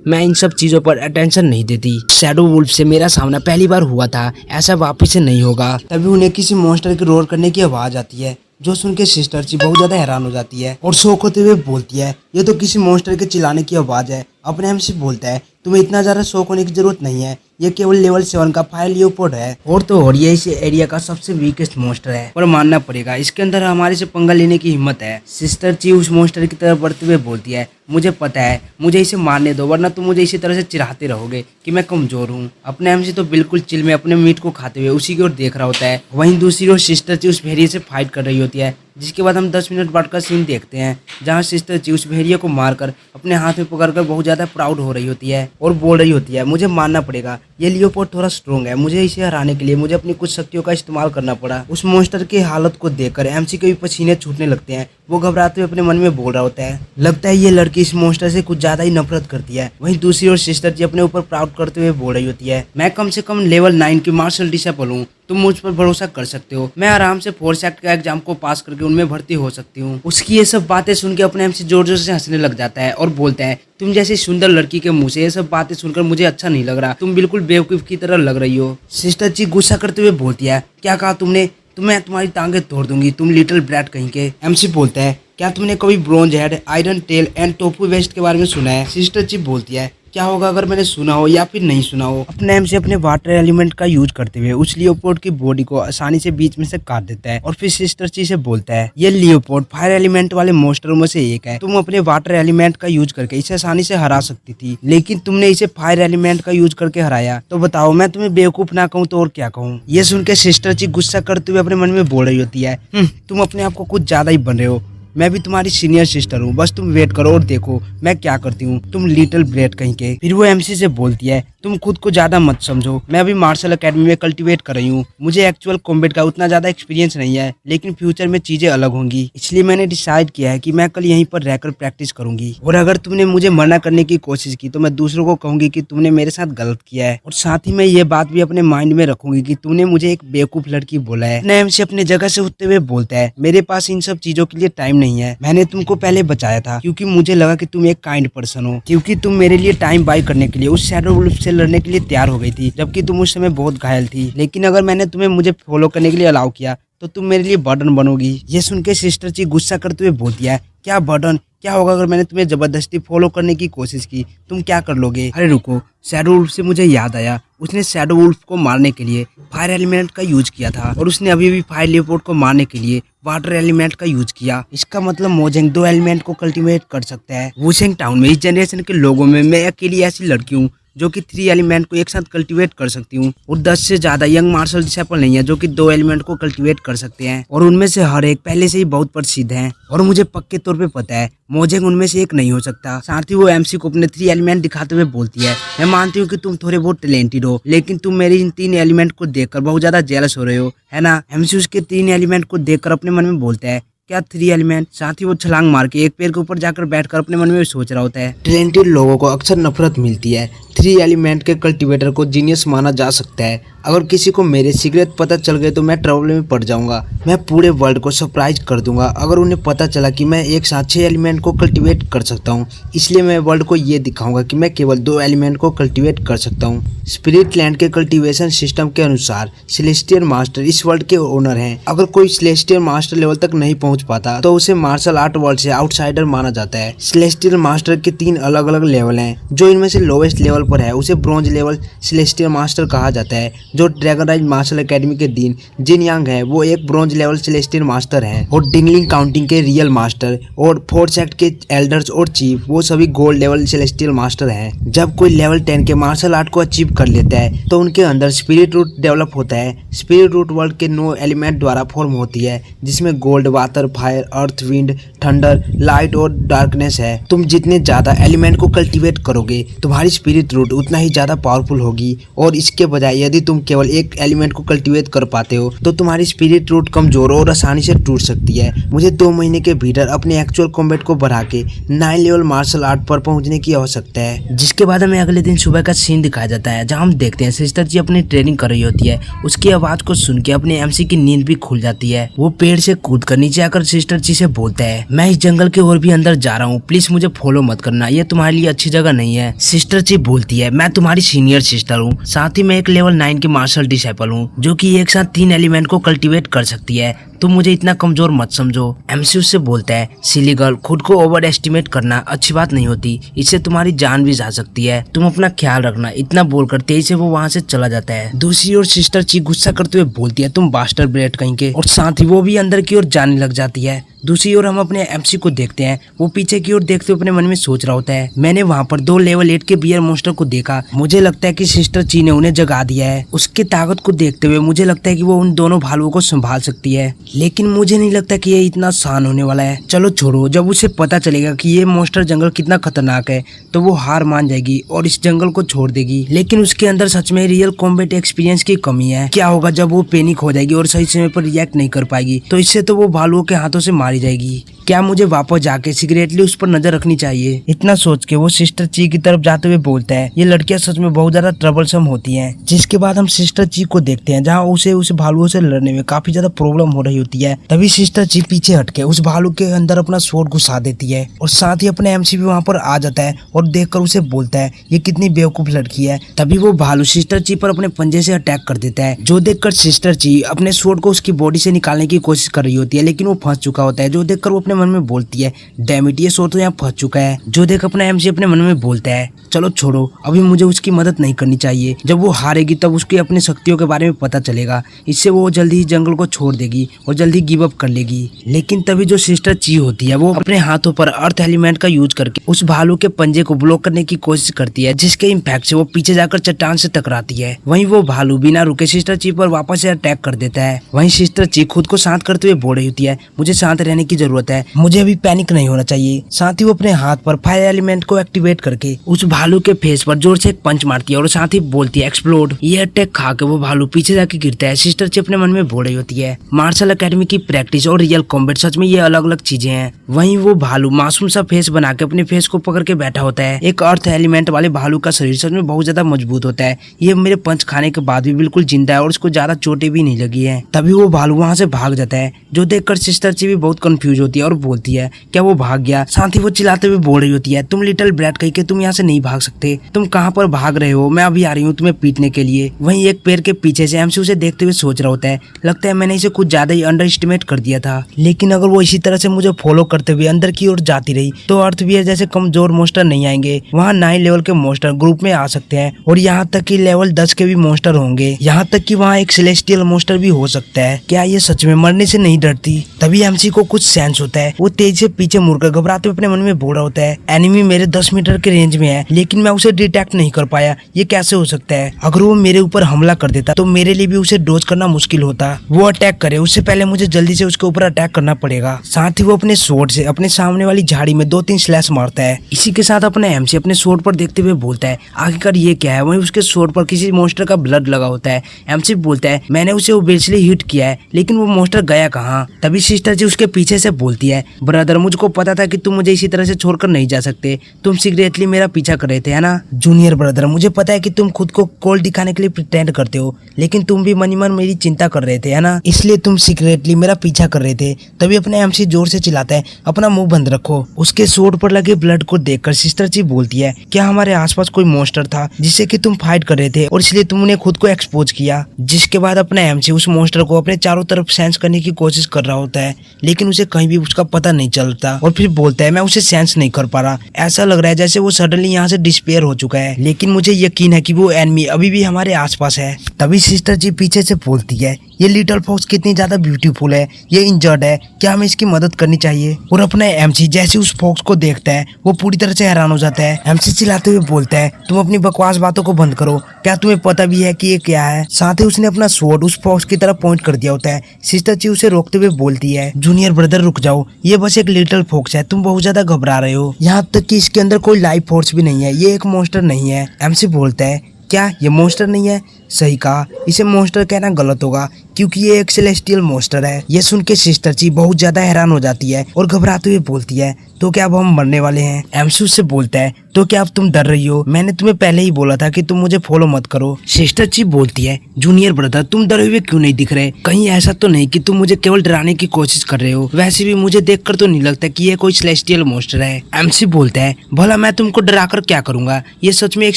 मैं इन सब चीजों पर अटेंशन नहीं देती। शैडो वुल्फ से मेरा सामना पहली बार हुआ था, ऐसा वापिस से नहीं होगा। तभी उन्हें किसी मॉन्स्टर के रोर करने की आवाज आती है, जो सुन के सिस्टर ची बहुत ज्यादा हैरान हो जाती है और शौक होते हुए बोलती है ये तो किसी मॉन्स्टर के चिल्लाने की आवाज है। अपने एमसी बोलता है तुम्हें इतना ज्यादा शौक होने की जरूरत नहीं है, ये केवल लेवल 7 का फायर लियोपोर्ड है और तो और ये इस एरिया का सबसे वीकेस्ट मॉन्स्टर है, पर मानना पड़ेगा इसके अंदर हमारे से पंगा लेने की हिम्मत है। सिस्टर ची उस मॉन्स्टर की तरफ बढ़ते हुए बोलती है मुझे पता है, मुझे इसे मारने दो वरना तुम मुझे इसी तरह से चिढ़ाते रहोगे कि मैं कमजोर हूँ। अपने एमसी तो बिल्कुल चिल में अपने मीट को खाते हुए उसी की ओर देख रहा होता है। वहीं दूसरी ओर सिस्टर ची उस भेड़िए से फाइट कर रही होती है। जिसके बाद हम 10 मिनट बाद का सीन देखते हैं जहाँ सिस्टर ची उस भेड़िए को मारकर अपने हाथ में पकड़कर बहुत ज्यादा प्राउड हो रही होती है और बोल रही होती है मुझे मानना पड़ेगा, ये लियोपोर्ड थोड़ा स्ट्रॉन्ग है, मुझे इसे हराने के लिए मुझे अपनी कुछ शक्तियों का इस्तेमाल करना पड़ा। उस मॉन्स्टर की हालत को देखकर एमसी के भी पसीने छूटने लगते हैं। वो घबराते हुए अपने मन में बोल रहा होता है लगता है ये लड़की इस मॉन्स्टर से कुछ ज्यादा ही नफरत करती है। वहीं दूसरी ओर सिस्टर जी अपने ऊपर प्राउड करते हुए बोल रही होती है मैं कम से कम लेवल 9 की मार्शल डिसेबल हूँ, तुम मुझ पर भरोसा कर सकते हो, मैं आराम से फोर्स एक्ट का एग्जाम को पास करके उनमें भर्ती हो सकती हूँ। उसकी ये सब बातें सुन के अपने एमसी जोर जोर से हंसने लग जाता है और बोलता है तुम जैसी सुंदर लड़की के मुंह से ये सब बातें सुनकर मुझे अच्छा नहीं लग रहा, तुम बिल्कुल बेवकूफ की तरह लग रही हो। सिस्टर जी गुस्सा करते हुए बोलती है क्या कहा तुमने? मैं तुम्हारी टांगे तोड़ दूंगी, तुम लिटिल ब्रैट कहीं के। एमसी बोलता है क्या तुमने कभी bronze head, iron tail and tofu west के बारे में सुना है? सिस्टर जी बोलती है क्या होगा अगर मैंने सुना हो या फिर नहीं सुना हो। अपने एम से अपने वाटर एलिमेंट का यूज करते हुए उस लियोपोर्ड की बॉडी को आसानी से बीच में से काट देता है और फिर सिस्टर ची से बोलता है ये लियोपोर्ड फायर एलिमेंट वाले मॉन्स्टरों में से एक है, तुम अपने वाटर एलिमेंट का यूज करके इसे आसानी से हरा सकती थी, लेकिन तुमने इसे फायर एलिमेंट का यूज करके हराया, तो बताओ मैं तुम्हें बेवकूफ ना कहूँ तो और क्या कहूँ। ये सुन के सिस्टर ची गुस्सा करते हुए अपने मन में बोल रही होती है तुम अपने आप को कुछ ज्यादा ही बन रहे हो, मैं भी तुम्हारी सीनियर सिस्टर हूँ, बस तुम वेट करो और देखो मैं क्या करती हूँ, तुम लिटिल ब्रेड कहीं के। फिर वो एमसी से बोलती है तुम खुद को ज्यादा मत समझो, मैं अभी मार्शल अकेडमी में कल्टीवेट कर रही हूँ, मुझे एक्चुअल कॉम्बैट का उतना ज्यादा एक्सपीरियंस नहीं है, लेकिन फ्यूचर में चीजें अलग होंगी, इसलिए मैंने डिसाइड किया है कि मैं कल यहीं पर रहकर प्रैक्टिस करूंगी। और अगर तुमने मुझे मना करने की कोशिश की तो मैं दूसरों को कहूंगी कि तुमने मेरे साथ गलत किया है, और साथ ही मैं ये बात भी अपने माइंड में रखूंगी कि तुमने मुझे एक बेवकूफ लड़की बोला है। नैम से अपने जगह से उठते हुए बोलता है मेरे पास इन सब चीजों के लिए टाइम नहीं है, मैंने तुमको पहले बचाया था क्योंकि मुझे लगा कि तुम एक काइंड पर्सन हो, क्योंकि तुम मेरे लिए टाइम बाय करने के लिए उस शैडो वुल्फ से लड़ने के लिए तैयार हो गई थी, जबकि तुम उस समय बहुत घायल थी। लेकिन अगर मैंने तुम्हें मुझे फॉलो करने के लिए अलाउ किया तो तुम मेरे लिए बर्डन बनोगी। ये सुन के सिस्टर ची गुस्सा करते हुए बोलती है क्या बर्डन, क्या होगा अगर मैंने तुम्हें जबरदस्ती फॉलो करने की कोशिश की, तुम क्या कर लोगे? अरे रुको, शैडो वुल्फ से मुझे याद आया, उसने शैडो वुल्फ को मारने के लिए फायर एलिमेंट का यूज किया था, और उसने अभी भी फायर लेपर्ड को मारने के लिए वाटर एलिमेंट का यूज किया। इसका मतलब मोजेंग 2 एलिमेंट को कल्टीवेट कर सकता है। वुशेंग टाउन में इस जनरेशन के लोगों में मैं अकेली ऐसी लड़की हूँ जो कि 3 एलिमेंट को एक साथ कल्टीवेट कर सकती हूँ, और 10 से ज्यादा यंग मार्शल डिसाइपल नहीं है जो कि 2 एलिमेंट को कल्टीवेट कर सकते हैं, और उनमें से हर एक पहले से ही बहुत प्रसिद्ध हैं, और मुझे पक्के तौर पे पता है मोजेंग उनमें से एक नहीं हो सकता। साथ ही वो एमसी को अपने 3 एलिमेंट दिखाते हुए बोलती है मैं मानती हूँ कि तुम थोड़े बहुत टैलेंटेड हो, लेकिन तुम मेरी इन 3 एलिमेंट को देखकर बहुत ज्यादा जेलस हो रहे हो, है ना? एमसी उसके 3 एलिमेंट को देखकर अपने मन में बोलता है क्या 3 एलिमेंट? साथ ही वो छलांग मार के एक पैर के ऊपर जाकर बैठकर अपने मन में सोच रहा होता है। टैलेंटेड लोगों को अक्सर नफरत मिलती है, 3 एलिमेंट के कल्टीवेटर को जीनियस माना जा सकता है। अगर किसी को मेरे सीक्रेट पता चल गए तो मैं ट्रबल में पड़ जाऊंगा, मैं पूरे वर्ल्ड को सरप्राइज कर दूंगा अगर उन्हें पता चला कि मैं एक साथ 6 एलिमेंट को कल्टीवेट कर सकता हूं। इसलिए मैं वर्ल्ड को ये दिखाऊंगा कि मैं केवल 2 एलिमेंट को कल्टीवेट कर सकता हूं। स्पिरिट लैंड के कल्टीवेशन सिस्टम के अनुसार सेलेस्टियल मास्टर इस वर्ल्ड के ओनर हैं। अगर कोई सेलेस्टियल मास्टर लेवल तक नहीं पहुंच पाता तो उसे मार्शल आर्ट वर्ल्ड से आउटसाइडर माना जाता है। सेलेस्टियल मास्टर के 3 अलग अलग लेवल हैं, जो इनमें से लोवेस्ट लेवल पर है उसे ब्रॉन्ज लेवल सेलेस्टियल मास्टर कहा जाता है। जो ड्रैगन राइज मार्शल एकेडमी के दिन जिन यांग है वो एक ब्रॉन्ज लेवल सेलेस्टियल मास्टर है, और डिंगलिंग काउंटिंग के रियल मास्टर और 4 सेक्ट के एल्डर्स और चीफ वो सभी गोल्ड लेवल सेलेस्टियल मास्टर हैं। जब कोई लेवल 10 के मार्शल आर्ट को अचीव कर लेता है तो उनके अंदर स्पिरिट रूट डेवलप होता है। स्पिरिट रूट वर्ल्ड के 9 एलिमेंट द्वारा फॉर्म होती है, जिसमें गोल्ड, वाटर, फायर, अर्थ, विंड, थंडर, लाइट और डार्कनेस है। तुम जितने ज्यादा एलिमेंट को कल्टीवेट करोगे तुम्हारी स्पिरिट रूट उतना ही ज्यादा पावरफुल होगी, और इसके बजाय यदि तुम केवल एक एलिमेंट को कल्टीवेट कर पाते हो तो तुम्हारी स्पिरिट रूट कमजोर और आसानी से टूट सकती है। मुझे 2 महीने के भीतर अपने एक्चुअल कॉम्बैट को बढ़ा के 9 लेवल मार्शल आर्ट पर पहुंचने की आवश्यकता है। जिसके बाद हमें अगले दिन सुबह का सीन दिखाया जाता है, जहां हम देखते हैं सिस्टर जी अपनी ट्रेनिंग कर रही होती है। उसकी आवाज को सुन के अपने एमसी की नींद भी खुल जाती है। वो पेड़ से कूद कर नीचे आकर सिस्टर जी से बोलता है मैं इस जंगल के और भी अंदर जा रहा हूँ, प्लीज मुझे फॉलो मत करना, ये तुम्हारे लिए अच्छी जगह नहीं है। सिस्टर जी बोलती है मैं तुम्हारी सीनियर सिस्टर हूँ, साथ ही मैं एक लेवल 9 की मार्शल डिसाइपल हूँ जो कि एक साथ 3 एलिमेंट को कल्टीवेट कर सकती है, तुम मुझे इतना कमजोर मत समझो। एमसी उससे बोलता है सिली गर्ल, खुद को ओवर एस्टिमेट करना अच्छी बात नहीं होती, इससे तुम्हारी जान भी जा सकती है, तुम अपना ख्याल रखना। इतना बोलकर तेजी से वो वहाँ से चला जाता है। दूसरी ओर सिस्टर ची गुस्सा करते हुए बोलती है तुम बास्टर ब्रेड कहीं के, और साथ ही वो भी अंदर की ओर जाने लग जाती है। दूसरी ओर हम अपने एमसी को देखते हैं, वो पीछे की ओर देखते हुए अपने मन में सोच रहा होता है मैंने वहाँ पर 2 लेवल 8 के बियर मॉन्स्टर को देखा, मुझे लगता है कि सिस्टर ची ने उन्हें जगा दिया है। उसकी ताकत को देखते हुए मुझे लगता है कि वो उन दोनों भालुओं को संभाल सकती है, लेकिन मुझे नहीं लगता कि ये इतना आसान होने वाला है। चलो छोड़ो, जब उसे पता चलेगा कि ये मॉन्स्टर जंगल कितना खतरनाक है तो वो हार मान जाएगी और इस जंगल को छोड़ देगी। लेकिन उसके अंदर सच में रियल कॉम्बैट एक्सपीरियंस की कमी है। क्या होगा जब वो पैनिक हो जाएगी और सही समय पर रिएक्ट नहीं कर पाएगी, तो इससे तो वो भालुओं के हाथों से मारी जाएगी। क्या मुझे वापस जाके सीक्रेटली उस पर नजर रखनी चाहिए? इतना सोच के वो सिस्टर ची की तरफ जाते हुए बोलता है ये लड़कियां सच में बहुत ज्यादा ट्रबलसम होती हैं। जिसके बाद हम सिस्टर ची को देखते हैं जहाँ उसे भालुओं से लड़ने में काफी ज्यादा प्रॉब्लम हो रही होती है। तभी सिस्टर ची पीछे हटके उस भालू के अंदर अपना स्वॉर्ड घुसा देती है, और साथ ही अपने एमसी भी वहाँ पर आ जाता है और देखकर उसे बोलता है ये कितनी बेवकूफ लड़की है। तभी वो भालू सिस्टर ची पर अपने पंजे से अटैक कर देता है, जो देखकर सिस्टर ची अपने स्वॉर्ड को उसकी बॉडी से निकालने की कोशिश कर रही होती है, लेकिन वो फंस चुका होता है। जो देखकर वो अपने मन में बोलती है डैम इट, ये स्वॉर्ड तो यहाँ फंस चुका है। जो देख अपना एमसी अपने मन में बोलता है चलो छोड़ो, अभी मुझे उसकी मदद नहीं करनी चाहिए। जब वो हारेगी तब उसकी अपनी शक्तियों के बारे में पता चलेगा, इससे वो जल्दी ही जंगल को छोड़ देगी और जल्दी गिव अप कर लेगी। लेकिन तभी जो सिस्टर ची होती है वो अपने हाथों पर अर्थ एलिमेंट का यूज करके उस भालू के पंजे को ब्लॉक करने की कोशिश करती है, जिसके इम्पैक्ट से वो पीछे जाकर चट्टान से टकराती है। वहीं वो भालू बिना रुके सिस्टर ची पर वापस से अटैक कर देता है। वहीं सिस्टर ची खुद को शांत करते हुए बोल रही होती है, मुझे शांत रहने की जरूरत है, मुझे अभी पैनिक नहीं होना चाहिए। साथ ही वो अपने हाथ पर फायर एलिमेंट को एक्टिवेट करके उस भालू के फेस पर जोर से एक पंच मारती है और साथ ही बोलती है एक्सप्लोड। ये अटैक खा के वो भालू पीछे जाके गिरता है। सिस्टर ची अपने मन में बोल रही होती है, मार्शल अकेडमी की प्रैक्टिस और रियल कॉम्बैट, सच में ये अलग अलग चीजें हैं। वहीं वो भालू मासूम सा फेस बना के अपने फेस को पकड़ के बैठा होता है। एक अर्थ एलिमेंट वाले भालू का शरीर सच में बहुत ज्यादा मजबूत होता है। ये मेरे पंच खाने के बाद भी बिल्कुल जिंदा है और उसको ज्यादा चोटें भी नहीं लगी है। तभी वो भालू वहाँ से भाग जाता है, जो देखकर सिस्टर ची भी बहुत कंफ्यूज होती है और बोलती है क्या वो भाग गया। साथ ही वो चिल्लाते हुए बोल रही होती है, तुम लिटिल ब्रैट कहीं के तुम यहाँ से नहीं भाग सकते, तुम कहाँ पर भाग रहे हो, मैं अभी आ रही हूँ तुम्हें पीटने के लिए। वहीं एक पेड़ के पीछे से एमसी उसे देखते हुए सोच रहा होता है, लगता है मैंने इसे कुछ ज्यादा ही अंडर एस्टिमेट कर दिया था। लेकिन अगर वो इसी तरह से मुझे फॉलो करते हुए अंदर की ओर जाती रही तो अर्थवियर जैसे कमजोर मोस्टर नहीं आएंगे, वहाँ 9 लेवल के मोस्टर ग्रुप में आ सकते हैं और यहाँ तक कि लेवल 10 के भी मोस्टर होंगे। यहाँ तक कि वहाँ एक सेलेस्टियल मोस्टर भी हो सकता है। क्या ये सच में मरने से नहीं डरती? तभी एमसी को कुछ सेंस होता है। वो तेज से पीछे मुड़कर घबराते हुए अपने मन में बोल रहा होता है, एनिमी मेरे 10 मीटर के रेंज में है लेकिन मैं उसे डिटेक्ट नहीं कर पाया, ये कैसे हो सकता है? अगर वो मेरे ऊपर हमला कर देता तो मेरे लिए भी उसे डॉज करना मुश्किल होता। वो अटैक करे उससे पहले मुझे जल्दी से उसके ऊपर अटैक करना पड़ेगा। साथ ही वो अपने स्वॉर्ड से अपने सामने वाली झाड़ी में 2-3 स्लैश मारता है। इसी के साथ अपने एमसी अपने स्वॉर्ड पर देखते हुए बोलता है, आखिरकार ये क्या है? वहीं उसके स्वॉर्ड पर किसी मोस्टर का ब्लड लगा होता है। एमसी बोलता है, मैंने उसे ओबेसियसली हिट किया है लेकिन वो मोस्टर गया कहाँ? तभी सिस्टर जी उसके पीछे से बोलती है, ब्रदर मुझको पता था कि तुम मुझे इसी तरह से छोड़कर नहीं जा सकते, तुम सीक्रेटली मेरा पीछा कर रहे थे है ना? जूनियर ब्रदर मुझे पता है कि तुम खुद को कोल्ड दिखाने के लिए प्रिटेंड करते हो, लेकिन तुम भी मन ही मन मेरी चिंता कर रहे थे है ना, इसलिए तुम सीक्रेटली मेरा पीछा कर रहे थे। तभी अपने एमसी जोर से चिल्लाता है, अपना मुंह बंद रखो। उसके सूट पर लगे ब्लड को देखकर सिस्टर जी बोलती है, क्या हमारे आसपास कोई मोस्टर था जिससे कि तुम फाइट कर रहे थे और इसलिए तुमने खुद को एक्सपोज किया? जिसके बाद अपना एमसी उस मोस्टर को अपने चारों तरफ सेंस करने की कोशिश कर रहा होता है लेकिन उसे कहीं भी उसका पता नहीं चलता और फिर बोलता है, मैं उसे सेंस नहीं कर पा रहा, ऐसा लग रहा है जैसे वो सडनली यहाँ से डिस्पेयर हो चुका है, लेकिन मुझे यकीन है कि वो एनिमी अभी भी हमारे आसपास है। तभी सिस्टर जी पीछे से बोलती है, ये लिटिल फॉक्स कितनी ज्यादा ब्यूटीफुल है, ये इंजर्ड है, क्या हमें इसकी मदद करनी चाहिए? और अपने एमसी जैसे उस फॉक्स को देखता है वो पूरी तरह से हैरान हो जाता है। एमसी चिल्लाते हुए बोलता है, तुम अपनी बकवास बातों को बंद करो, क्या तुम्हें पता भी है कि ये क्या है? साथ ही उसने अपना स्वॉर्ड उस फॉक्स की तरफ पॉइंट कर दिया होता है। सिस्टर जी उसे रोकते हुए बोलती है, जूनियर ब्रदर रुक जाओ, ये बस एक लिटिल फॉक्स है, तुम बहुत ज्यादा घबरा रहे हो, यहाँ तक कि इसके अंदर कोई लाइफ फोर्स भी नहीं है, ये एक मॉन्स्टर नहीं है। एमसी बोलता है, क्या ये मॉन्स्टर नहीं है? सही कहा, इसे मॉन्स्टर कहना गलत होगा क्योंकि ये एक सेलेस्टियल मॉन्स्टर है। ये सुन के सिस्टर जी बहुत ज्यादा हैरान हो जाती है और घबराते हुए बोलती है, तो क्या अब हम मरने वाले हैं? एमसी से बोलता है, तो क्या अब तुम डर रही हो? मैंने तुम्हें पहले ही बोला था कि तुम मुझे फॉलो मत करो। सिस्टर जी बोलती है, जूनियर ब्रदर तुम डरे हुए क्यों नहीं दिख रहे? कहीं ऐसा तो नहीं कि तुम मुझे केवल डराने की कोशिश कर रहे हो? वैसे भी मुझे देखकर तो नहीं लगता कि ये कोई सेलेस्टियल मॉन्स्टर है। एमसी बोलता है, भला मैं तुमको डराकर क्या करूंगा, ये सच में एक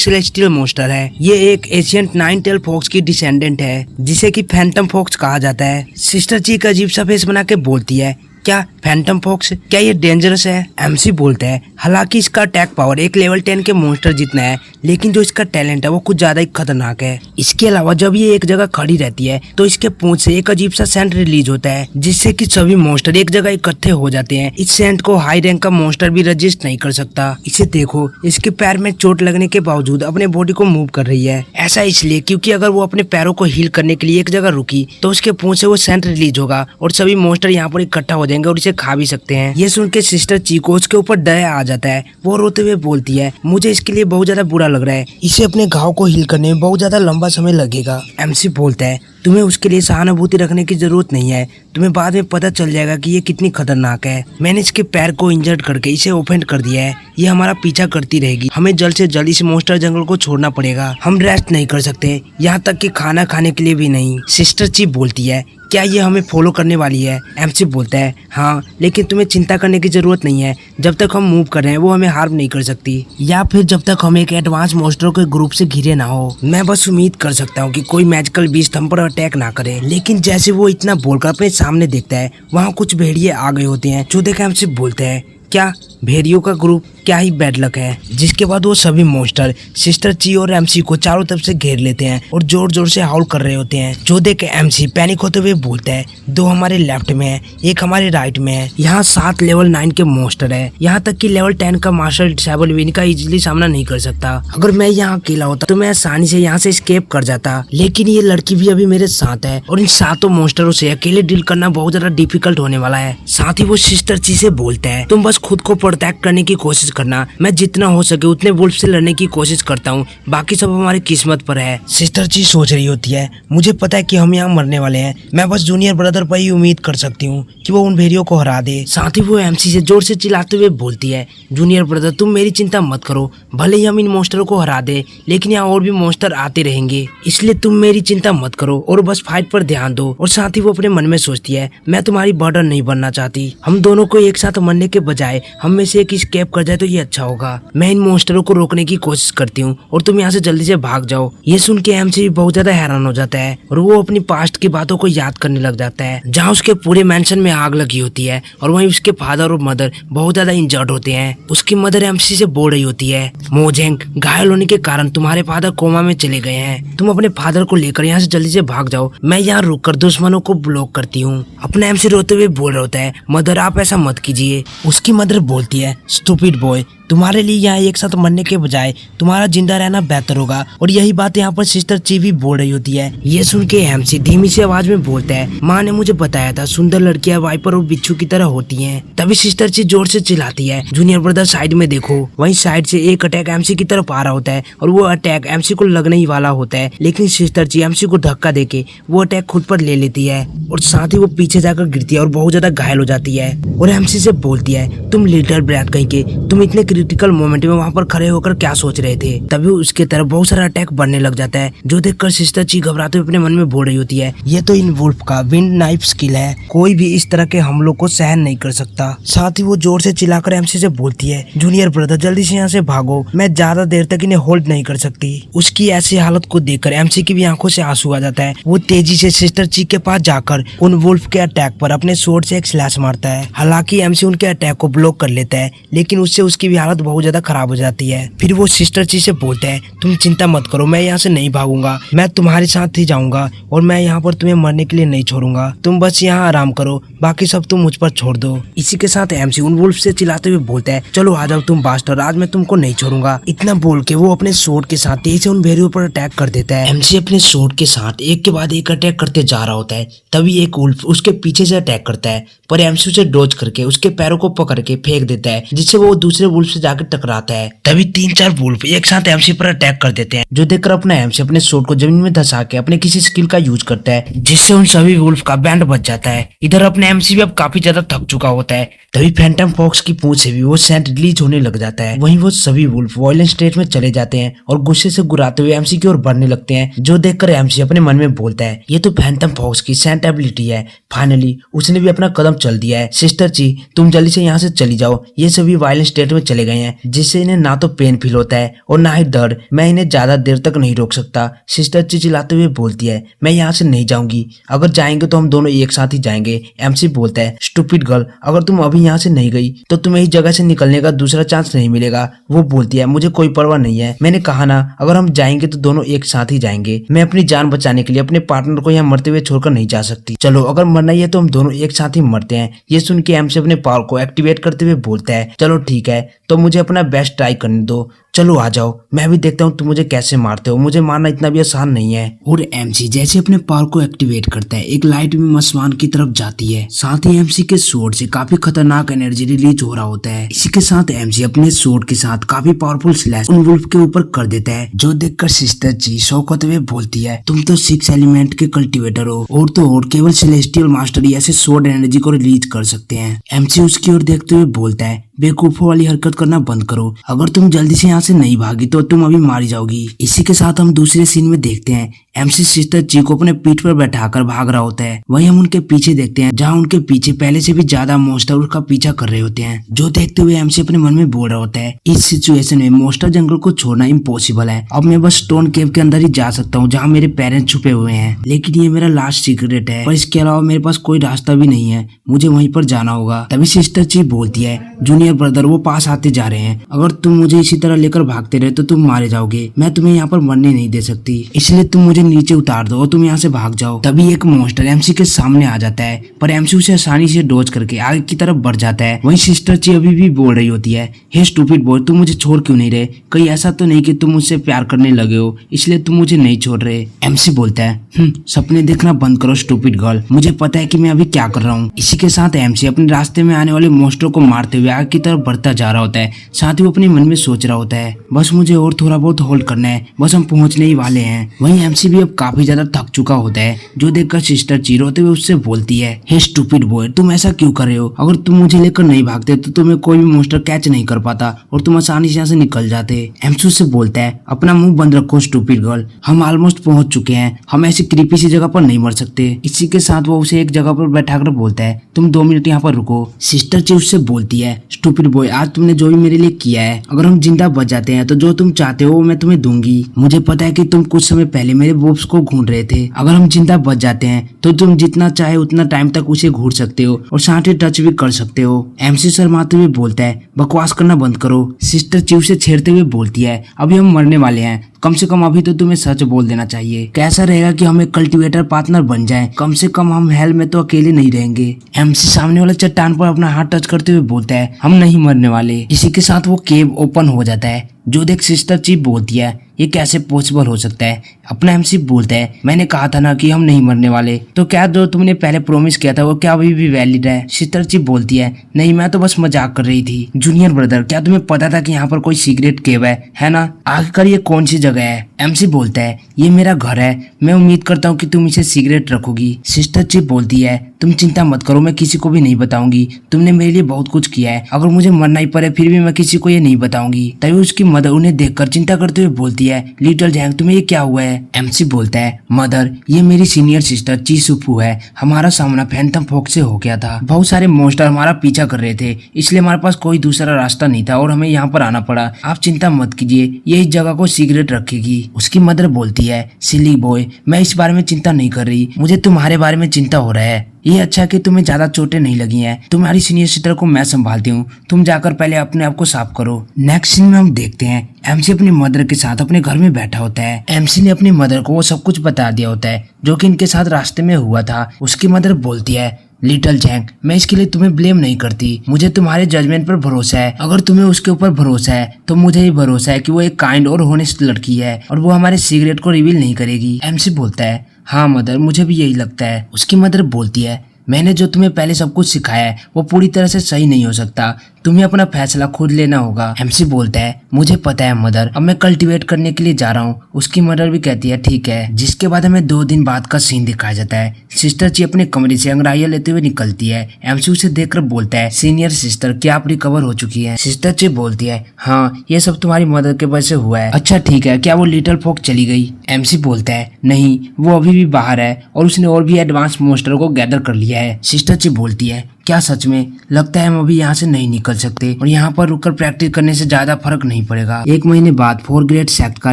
सेलेस्टियल मॉन्स्टर है। ये एक एशियंट 9 टेल फॉक्स की डिसेंडेंट है जिसे कि फैंटम फॉक्स कहा जाता है। सिस्टर जी एक अजीब सा फेस बना के बोलती है, क्या फैंटम फॉक्स, क्या ये डेंजरस है? एमसी बोलता है, हालांकि इसका अटैक पावर एक लेवल 10 के मॉन्स्टर जितना है लेकिन जो इसका टैलेंट है वो कुछ ज्यादा ही खतरनाक है। इसके अलावा जब ये एक जगह खड़ी रहती है तो इसके पूंछ से एक अजीब सा सेंट रिलीज होता है जिससे कि सभी मॉन्स्टर एक जगह इकट्ठे हो जाते हैं। इस सेंट को हाई रैंक का मॉन्स्टर भी रजिस्ट नहीं कर सकता। इसे देखो, इसके पैर में चोट लगने के बावजूद अपने बॉडी को मूव कर रही है। ऐसा इसलिए क्योंकि अगर वो अपने पैरों को हील करने के लिए एक जगह रुकी तो उसके पूंछ से वो सेंट रिलीज होगा और सभी मॉन्स्टर यहाँ पर इकट्ठा हो जाएंगे और इसे खा भी सकते हैं। ये सुन के सिस्टर ची को उसके ऊपर दया आ जाता है। वो रोते हुए बोलती है, मुझे इसके लिए बहुत ज्यादा बुरा लग रहा है, इसे अपने घाव को हील करने में बहुत ज्यादा लंबा समय लगेगा। एमसी बोलता है, तुम्हें उसके लिए सहानुभूति रखने की जरूरत नहीं है, तुम्हें बाद में पता चल जाएगा कि ये कितनी खतरनाक है। मैंने इसके पैर को इंजर्ड करके इसे ओफेंड कर दिया है, ये हमारा पीछा करती रहेगी, हमें जल्द से जल्द इस मॉन्स्टर जंगल को छोड़ना पड़ेगा, हम रेस्ट नहीं कर सकते, यहाँ तक कि खाना खाने के लिए भी नहीं। सिस्टर ची बोलती है, क्या ये हमें फॉलो करने वाली है? एमसी बोलता है, हाँ, लेकिन तुम्हें चिंता करने की जरूरत नहीं है, जब तक हम मूव कर रहे हैं वो हमें हार्म नहीं कर सकती, या फिर जब तक हम एक एडवांस मॉन्स्टरों के ग्रुप से घिरे ना हो। मैं बस उम्मीद कर सकता हूँ कि कोई मैजिकल बीस्ट हम पर अटैक ना करे। लेकिन जैसे वो इतना बोलकर अपने सामने देखता है वहाँ कुछ भेड़िए आ गए होते हैं। जो देखकर एमसी बोलता है, क्या भेड़ियों का ग्रुप क्या ही बैड लक है। जिसके बाद वो सभी मॉन्स्टर सिस्टर ची और एमसी को चारों तरफ से घेर लेते हैं और जोर जोर से हाउल कर रहे होते हैं। जो देख के एमसी पैनिक होते हुए बोलता है, 2 हमारे लेफ्ट में है, 1 हमारे राइट में है। यहाँ 7 लेवल 9 के मॉन्स्टर है, यहाँ तक कि लेवल 10 का मार्शल डिसेबल इनका इजीली सामना नहीं कर सकता। अगर मैं यहाँ अकेला होता तो मैं आसानी से यहाँ से एस्केप कर जाता, लेकिन ये लड़की भी अभी मेरे साथ है और इन 7 मॉन्स्टरों से अकेले डील करना बहुत ज्यादा डिफिकल्ट होने वाला है। साथ ही वो सिस्टर ची से बोलता है, तुम बस खुद को प्रोटेक्ट करने की कोशिश करना, मैं जितना हो सके उतने वुल्फ से लड़ने की कोशिश करता हूँ, बाकी सब हमारी किस्मत पर है। सिस्टर ची सोच रही होती है, मुझे पता है कि हम यहाँ मरने वाले हैं, मैं बस जूनियर ब्रदर पर ही उम्मीद कर सकती हूँ कि वो उन भेड़ियों को हरा दे। साथ ही वो एमसी से जोर से चिल्लाते हुए बोलती है, जूनियर ब्रदर तुम मेरी चिंता मत करो, भले ही हम इन मॉन्स्टरों को हरा दे, लेकिन यहाँ और भी मॉन्स्टर आते रहेंगे, इसलिए तुम मेरी चिंता मत करो और बस फाइट पर ध्यान दो। और साथ ही वो अपने मन में सोचती है, मैं तुम्हारी बर्डन नहीं बनना चाहती, हम दोनों को एक साथ मरने के बजाय हम में से एक स्केप कर जाए तो ये अच्छा होगा। मैं इन मॉन्स्टरों को रोकने की कोशिश करती हूँ और तुम यहाँ से जल्दी से भाग जाओ। ये सुन के एमसी भी बहुत ज्यादा हैरान हो जाता है और वो अपनी पास्ट की बातों को याद करने लग जाता है, जहाँ उसके पूरे मेंशन में आग लगी होती है और वहीं उसके फादर और मदर बहुत ज्यादा इंजर्ड होते हैं। उसकी मदर एमसी से बोल रही होती है, मोजेंग घायल होने के कारण तुम्हारे फादर कोमा में चले गए हैं, तुम अपने फादर को लेकर यहाँ से जल्दी से भाग जाओ, मैं यहाँ रुककर दुश्मनों को ब्लॉक करती हूँ। अपने एमसी रोते हुए बोल रहा होता है, मदर आप ऐसा मत कीजिए। उसकी मदर बोलती है, स्टूपिड बॉय, तुम्हारे लिए यहाँ एक साथ मरने के बजाय तुम्हारा जिंदा रहना बेहतर होगा। और यही बात यहाँ पर सिस्टर ची भी बोल रही होती है। ये सुन के एमसी धीमी सी आवाज में बोलता है, माँ ने मुझे बताया था सुंदर लड़कियां वाइपर और बिच्छू की तरह होती हैं। तभी सिस्टर ची जोर से चिल्लाती है, जूनियर ब्रदर साइड में देखो। वहीं साइड से एक अटैक एमसी की तरफ आ रहा होता है और वो अटैक एमसी को लगने ही वाला होता है, लेकिन सिस्टर ची एमसी को धक्का देके वो अटैक खुद पर ले लेती है और साथ ही वो पीछे जाकर गिरती है और बहुत ज्यादा घायल हो जाती है। और एमसी से बोलती है, तुम लिटिल ब्रैट कहीं के, तुम इतने क्रिटिकल मोमेंट में वहाँ पर खड़े होकर क्या सोच रहे थे। तभी उसके तरफ बहुत सारा अटैक बढ़ने लग जाता है, जो देखकर सिस्टर ची घबराते हुए अपने मन में बोल रही होती है, ये तो इन वुल्फ का विंड नाइफ स्किल है, कोई भी इस तरह के हमलों को सहन नहीं कर सकता। साथ ही वो जोर से चिल्लाकर एमसी से बोलती है, जूनियर ब्रदर जल्दी से यहाँ से भागो, मैं ज्यादा देर तक इन्हें होल्ड नहीं कर सकती। उसकी ऐसी हालत को देखकर एमसी की भी आंखों से आंसू आ जाता है। वो तेजी से सिस्टर ची के पास जाकर उन वुल्फ के अटैक पर अपने स्वॉर्ड से एक स्लैश मारता है। हालांकि एमसी उनके अटैक को ब्लॉक कर लेता है, लेकिन उससे उसकी भी हालत बहुत ज्यादा खराब हो जाती है। फिर वो सिस्टर ची से बोलते हैं, तुम चिंता मत करो, मैं यहाँ से नहीं भागूंगा, मैं तुम्हारे साथ ही जाऊंगा और मैं यहाँ पर तुम्हें मरने के लिए नहीं छोड़ूंगा, तुम बस यहाँ आराम करो, बाकी सब तुम मुझ पर छोड़ दो। इसी के साथ एमसी उन वुल्फ से चिल्लाते हुए बोलता है, चलो आ जाओ तुम बास्टर, आज मैं तुमको नहीं छोड़ूंगा। इतना बोल के वो अपने स्वॉर्ड के साथ तेजी से उन भेड़ियों पर अटैक कर देता है। एमसी अपने स्वॉर्ड के साथ एक के बाद एक अटैक करते जा रहा होता है, तभी एक वुल्फ उसके पीछे से अटैक करता है, पर एमसी उसे डॉज करके उसके पैरों को पकड़ के फेंक देता है, जिससे वो दूसरे वुल्फ से जाकर टकराता है। तभी 3-4 वुल्फ एक साथ एमसी पर अटैक कर देते हैं, जो देखकर अपना एमसी अपने स्वॉर्ड को जमीन में धंसा के अपने किसी स्किल का यूज करता है, जिससे उन सभी वुल्फ का बैंड बच जाता है। इधर अपने एमसी भी अब काफी ज्यादा थक चुका होता है, तभी फैंटम फॉक्स की पूंछ से भी वो सेंट रिलीज होने लग जाता है। वहीं वो सभी वुल्फ वायलेंट स्टेट में चले जाते हैं और गुस्से से गुर्राते हुए एमसी की ओर बढ़ने लगते हैं, जो देखकर एमसी अपने मन में बोलता है, ये तो फैंटम फॉक्स की सेंट एबिलिटी है, फाइनली उसने भी अपना कदम चल दिया है। सिस्टर ची तुम जल्दी से यहाँ से चली जाओ, ये सभी वायलेंट स्टेट में चले गए हैं, जिससे इन्हें ना तो पेन फील होता है और ना ही दर्द, मैं इन्हें ज्यादा देर तक नहीं रोक सकता। सिस्टर ची चिल्लाते हुए बोलती है, मैं यहाँ से नहीं जाऊंगी, अगर जाएंगे तो हम दोनों एक साथ ही जाएंगे। एमसी बोलता है, स्टूपिड गर्ल, अगर तुम अभी यहाँ से नहीं गई तो तुम्हें इस जगह से निकलने का दूसरा चांस नहीं मिलेगा। वो बोलती है, मुझे कोई परवाह नहीं है, मैंने कहा ना अगर हम जाएंगे तो दोनों एक साथ ही जाएंगे, मैं अपनी जान बचाने के लिए अपने पार्टनर को यहाँ मरते हुए छोड़कर नहीं जा सकती, चलो अगर मरना ही है तो हम दोनों एक साथ ही मरते हैं। ये सुन के एमसी अपने पावर को एक्टिवेट करते हुए बोलता है, चलो ठीक है, तो मुझे अपना बेस्ट ट्राई करने दो, चलो आ जाओ, मैं भी देखता हूँ तुम मुझे कैसे मारते हो, मुझे मारना इतना भी आसान नहीं है। और एमसी जैसे अपने पावर को एक्टिवेट करता है, एक लाइट भी आसमान की तरफ जाती है, साथ ही एमसी के स्वॉर्ड से काफी खतरनाक एनर्जी रिलीज हो रहा होता है। इसी के साथ एमसी अपने स्वॉर्ड के साथ काफी पावरफुल स्लैश उन वुल्फ के ऊपर कर देता है, जो देखकर सिस्टर ची शौक होते हुए बोलती है, तुम तो 6 एलिमेंट के कल्टिवेटर हो और तो और केवल सेलेस्टियल मास्टर ही ऐसे स्वॉर्ड एनर्जी को रिलीज कर सकते हैं। एमसी उसकी ओर देखते हुए बोलता है, बेवकूफों वाली हरकत करना बंद करो, अगर तुम जल्दी से यहाँ से नहीं भागी तो तुम अभी मारी जाओगी। इसी के साथ हम दूसरे सीन में देखते हैं एमसी सिस्टर ची को अपने पीठ पर बैठाकर भाग रहा होता है। वहीं हम उनके पीछे देखते हैं जहाँ उनके पीछे पहले से भी ज्यादा मॉन्स्टर उसका पीछा कर रहे होते हैं, जो देखते हुए एमसी अपने मन में बोल रहा होता है इस सिचुएशन में मॉन्स्टर जंगल को छोड़ना इम्पॉसिबल है। अब मैं बस स्टोन केव के अंदर ही जा सकता हूँ जहाँ मेरे पेरेंट्स छुपे हुए हैं, लेकिन ये मेरा लास्ट सीक्रेट है, पर इसके अलावा मेरे पास कोई रास्ता भी नहीं है, मुझे वहीं पर जाना होगा। तभी सिस्टर ची बोलती है जूनियर ब्रदर वो पास आते जा रहे हैं, अगर तुम मुझे इसी तरह लेकर भागते रहे तो तुम मारे जाओगे, मैं तुम्हें यहाँ पर मरने नहीं दे सकती, इसलिए तुम मुझे नीचे उतार दो और तुम यहाँ से भाग जाओ। तभी एक मॉन्स्टर एमसी के सामने आ जाता है, पर एमसी उसे आसानी से डॉज करके आगे की तरफ बढ़ जाता है। वहीं सिस्टर ची अभी भी बोल रही होती है हे स्टूपिड बॉय, तुम मुझे छोड़ क्यों नहीं रहे, कहीं ऐसा तो नहीं कि तुम मुझसे प्यार करने लगे हो इसलिए तुम मुझे नहीं छोड़ रहे। एमसी बोलता है सपने देखना बंद करो स्टूपिड गर्ल, मुझे पता है कि मैं अभी क्या कर रहा हूँ। इसी के साथ एमसी अपने रास्ते में आने वाले मॉन्स्टरों को मारते हुए आगे की तरफ बढ़ता जा रहा होता है। साथ ही वो अपने मन में सोच रहा होता है बस मुझे और थोड़ा बहुत होल्ड करना है, बस हम पहुंचने ही वाले हैं। वहीं एमसी भी अब काफी ज्यादा थक चुका होता है, जो देखकर सिस्टर ची रोते हुए उससे बोलती है हे स्टूपिड बॉय, तुम ऐसा क्यों कर रहे हो, अगर तुम मुझे लेकर नहीं भागते तो तुम्हें कोई भी मॉन्स्टर कैच नहीं कर पाता और तुम आसानी से यहाँ से निकल जाते। एमसी उससे बोलता है अपना मुंह बंद रखो स्टूपिड गर्ल, हम ऑलमोस्ट पहुंच चुके हैं, हम ऐसी क्रीपी सी जगह पर नहीं मर सकते। इसी के साथ वो उसे एक जगह पर बैठाकर बोलता है तुम 2 मिनट यहाँ पर रुको। सिस्टर ची उससे बोलती है स्टूपिड बॉय, आज तुमने जो भी मेरे लिए किया है, अगर हम जिंदा बच जाते हैं तो जो तुम चाहते हो वो मैं तुम्हें दूंगी। मुझे पता है कि तुम कुछ समय पहले मेरे बॉब्स को घूर रहे थे, अगर हम जिंदा बच जाते हैं तो तुम जितना चाहे उतना टाइम तक उसे घूर सकते हो और साथ ही टच भी कर सकते हो। एमसी शर्माते हुए बोलता है बकवास करना बंद करो। सिस्टर ची उसे छेड़ते हुए बोलती है अभी हम मरने वाले हैं, कम से कम अभी तो तुम्हें सच बोल देना चाहिए, कैसा रहेगा कि हम एक कल्टीवेटर पार्टनर बन जाएं, कम से कम हम हेल में तो अकेले नहीं रहेंगे। एमसी सामने वाले चट्टान पर अपना हाथ टच करते हुए बोलता है हम नहीं मरने वाले। इसी के साथ वो केव ओपन हो जाता है, जो देख सिस्टर ची बोलती है ये कैसे पॉसिबल हो सकता है। अपना एमसी बोलता है मैंने कहा था ना कि हम नहीं मरने वाले, तो क्या जो तुमने पहले प्रॉमिस किया था वो क्या अभी भी वैलिड है। सिस्टर ची बोलती है नहीं मैं तो बस मजाक कर रही थी। जूनियर ब्रदर क्या तुम्हें पता था कि यहाँ पर कोई सीक्रेट केव है ना, आखिरकार ये कौन सी जगह है। एमसी बोलता है ये मेरा घर है, मैं उम्मीद करता हूँ कि तुम इसे सीक्रेट रखोगी। सिस्टर ची बोलती है तुम चिंता मत करो, मैं किसी को भी नहीं बताऊंगी, तुमने मेरे लिए बहुत कुछ किया है, अगर मुझे मरना ही पड़े फिर भी मैं किसी को ये नहीं बताऊंगी। तभी उसकी मदर उन्हें देखकर चिंता करते हुए बोलती है लिटिल जैंग तुम्हें ये क्या हुआ है। एमसी बोलता है मदर ये मेरी सीनियर सिस्टर ची सुफू है, हमारा सामना फैंटम फॉक्स से हो गया था, बहुत सारे मॉन्स्टर हमारा पीछा कर रहे थे, इसलिए हमारे पास कोई दूसरा रास्ता नहीं था और हमें यहाँ पर आना पड़ा, आप चिंता मत कीजिए, ये इस जगह को सीक्रेट रखेगी। उसकी मदर बोलती है सिली बॉय मैं इस बारे में चिंता नहीं कर रही, मुझे तुम्हारे बारे में चिंता हो रहा है, ये अच्छा कि तुम्हें ज्यादा चोटें नहीं लगी हैं, तुम्हारी सीनियर सिस्टर को मैं संभालती हूँ, तुम जाकर पहले अपने आप को साफ करो। नेक्स्ट सीन में हम देखते हैं एमसी अपनी मदर के साथ अपने घर में बैठा होता है। एमसी ने अपनी मदर को वो सब कुछ बता दिया होता है जो कि इनके साथ रास्ते में हुआ था। उसकी मदर बोलती है लिटिल जैंग मैं इसके लिए तुम्हें ब्लेम नहीं करती, मुझे तुम्हारे जजमेंट पर भरोसा है, अगर तुम्हें उसके ऊपर भरोसा है तो मुझे भी भरोसा है कि वो एक काइंड और होनेस्ट लड़की है और वो हमारे सीक्रेट को रिवील नहीं करेगी। एमसी बोलता है हाँ मदर मुझे भी यही लगता है। उसकी मदर बोलती है मैंने जो तुम्हें पहले सब कुछ सिखाया है वो पूरी तरह से सही नहीं हो सकता, तुम्हें अपना फैसला खुद लेना होगा। एमसी बोलता है मुझे पता है मदर, अब मैं कल्टीवेट करने के लिए जा रहा हूँ। उसकी मदर भी कहती है ठीक है। जिसके बाद हमें 2 दिन बाद का सीन दिखाया जाता है। सिस्टर ची अपने कमरे से अंगड़ाइयां लेते हुए निकलती है। एमसी उसे देखकर बोलता है सीनियर सिस्टर क्या आप रिकवर हो चुकी है। सिस्टर ची बोलती है हाँ ये सब तुम्हारी मदर के वजह से हुआ है। अच्छा ठीक है, क्या वो लिटिल फॉक्स चली गई। एमसी बोलता है नहीं वो अभी भी बाहर है और उसने और भी एडवांस मॉन्स्टर को गैदर कर लिया है। सिस्टर ची बोलती है क्या सच में, लगता है हम अभी यहाँ से नहीं निकल सकते और यहाँ पर रुककर प्रैक्टिस करने से ज्यादा फर्क नहीं पड़ेगा। 1 महीने बाद 4 ग्रेड सेक्ट का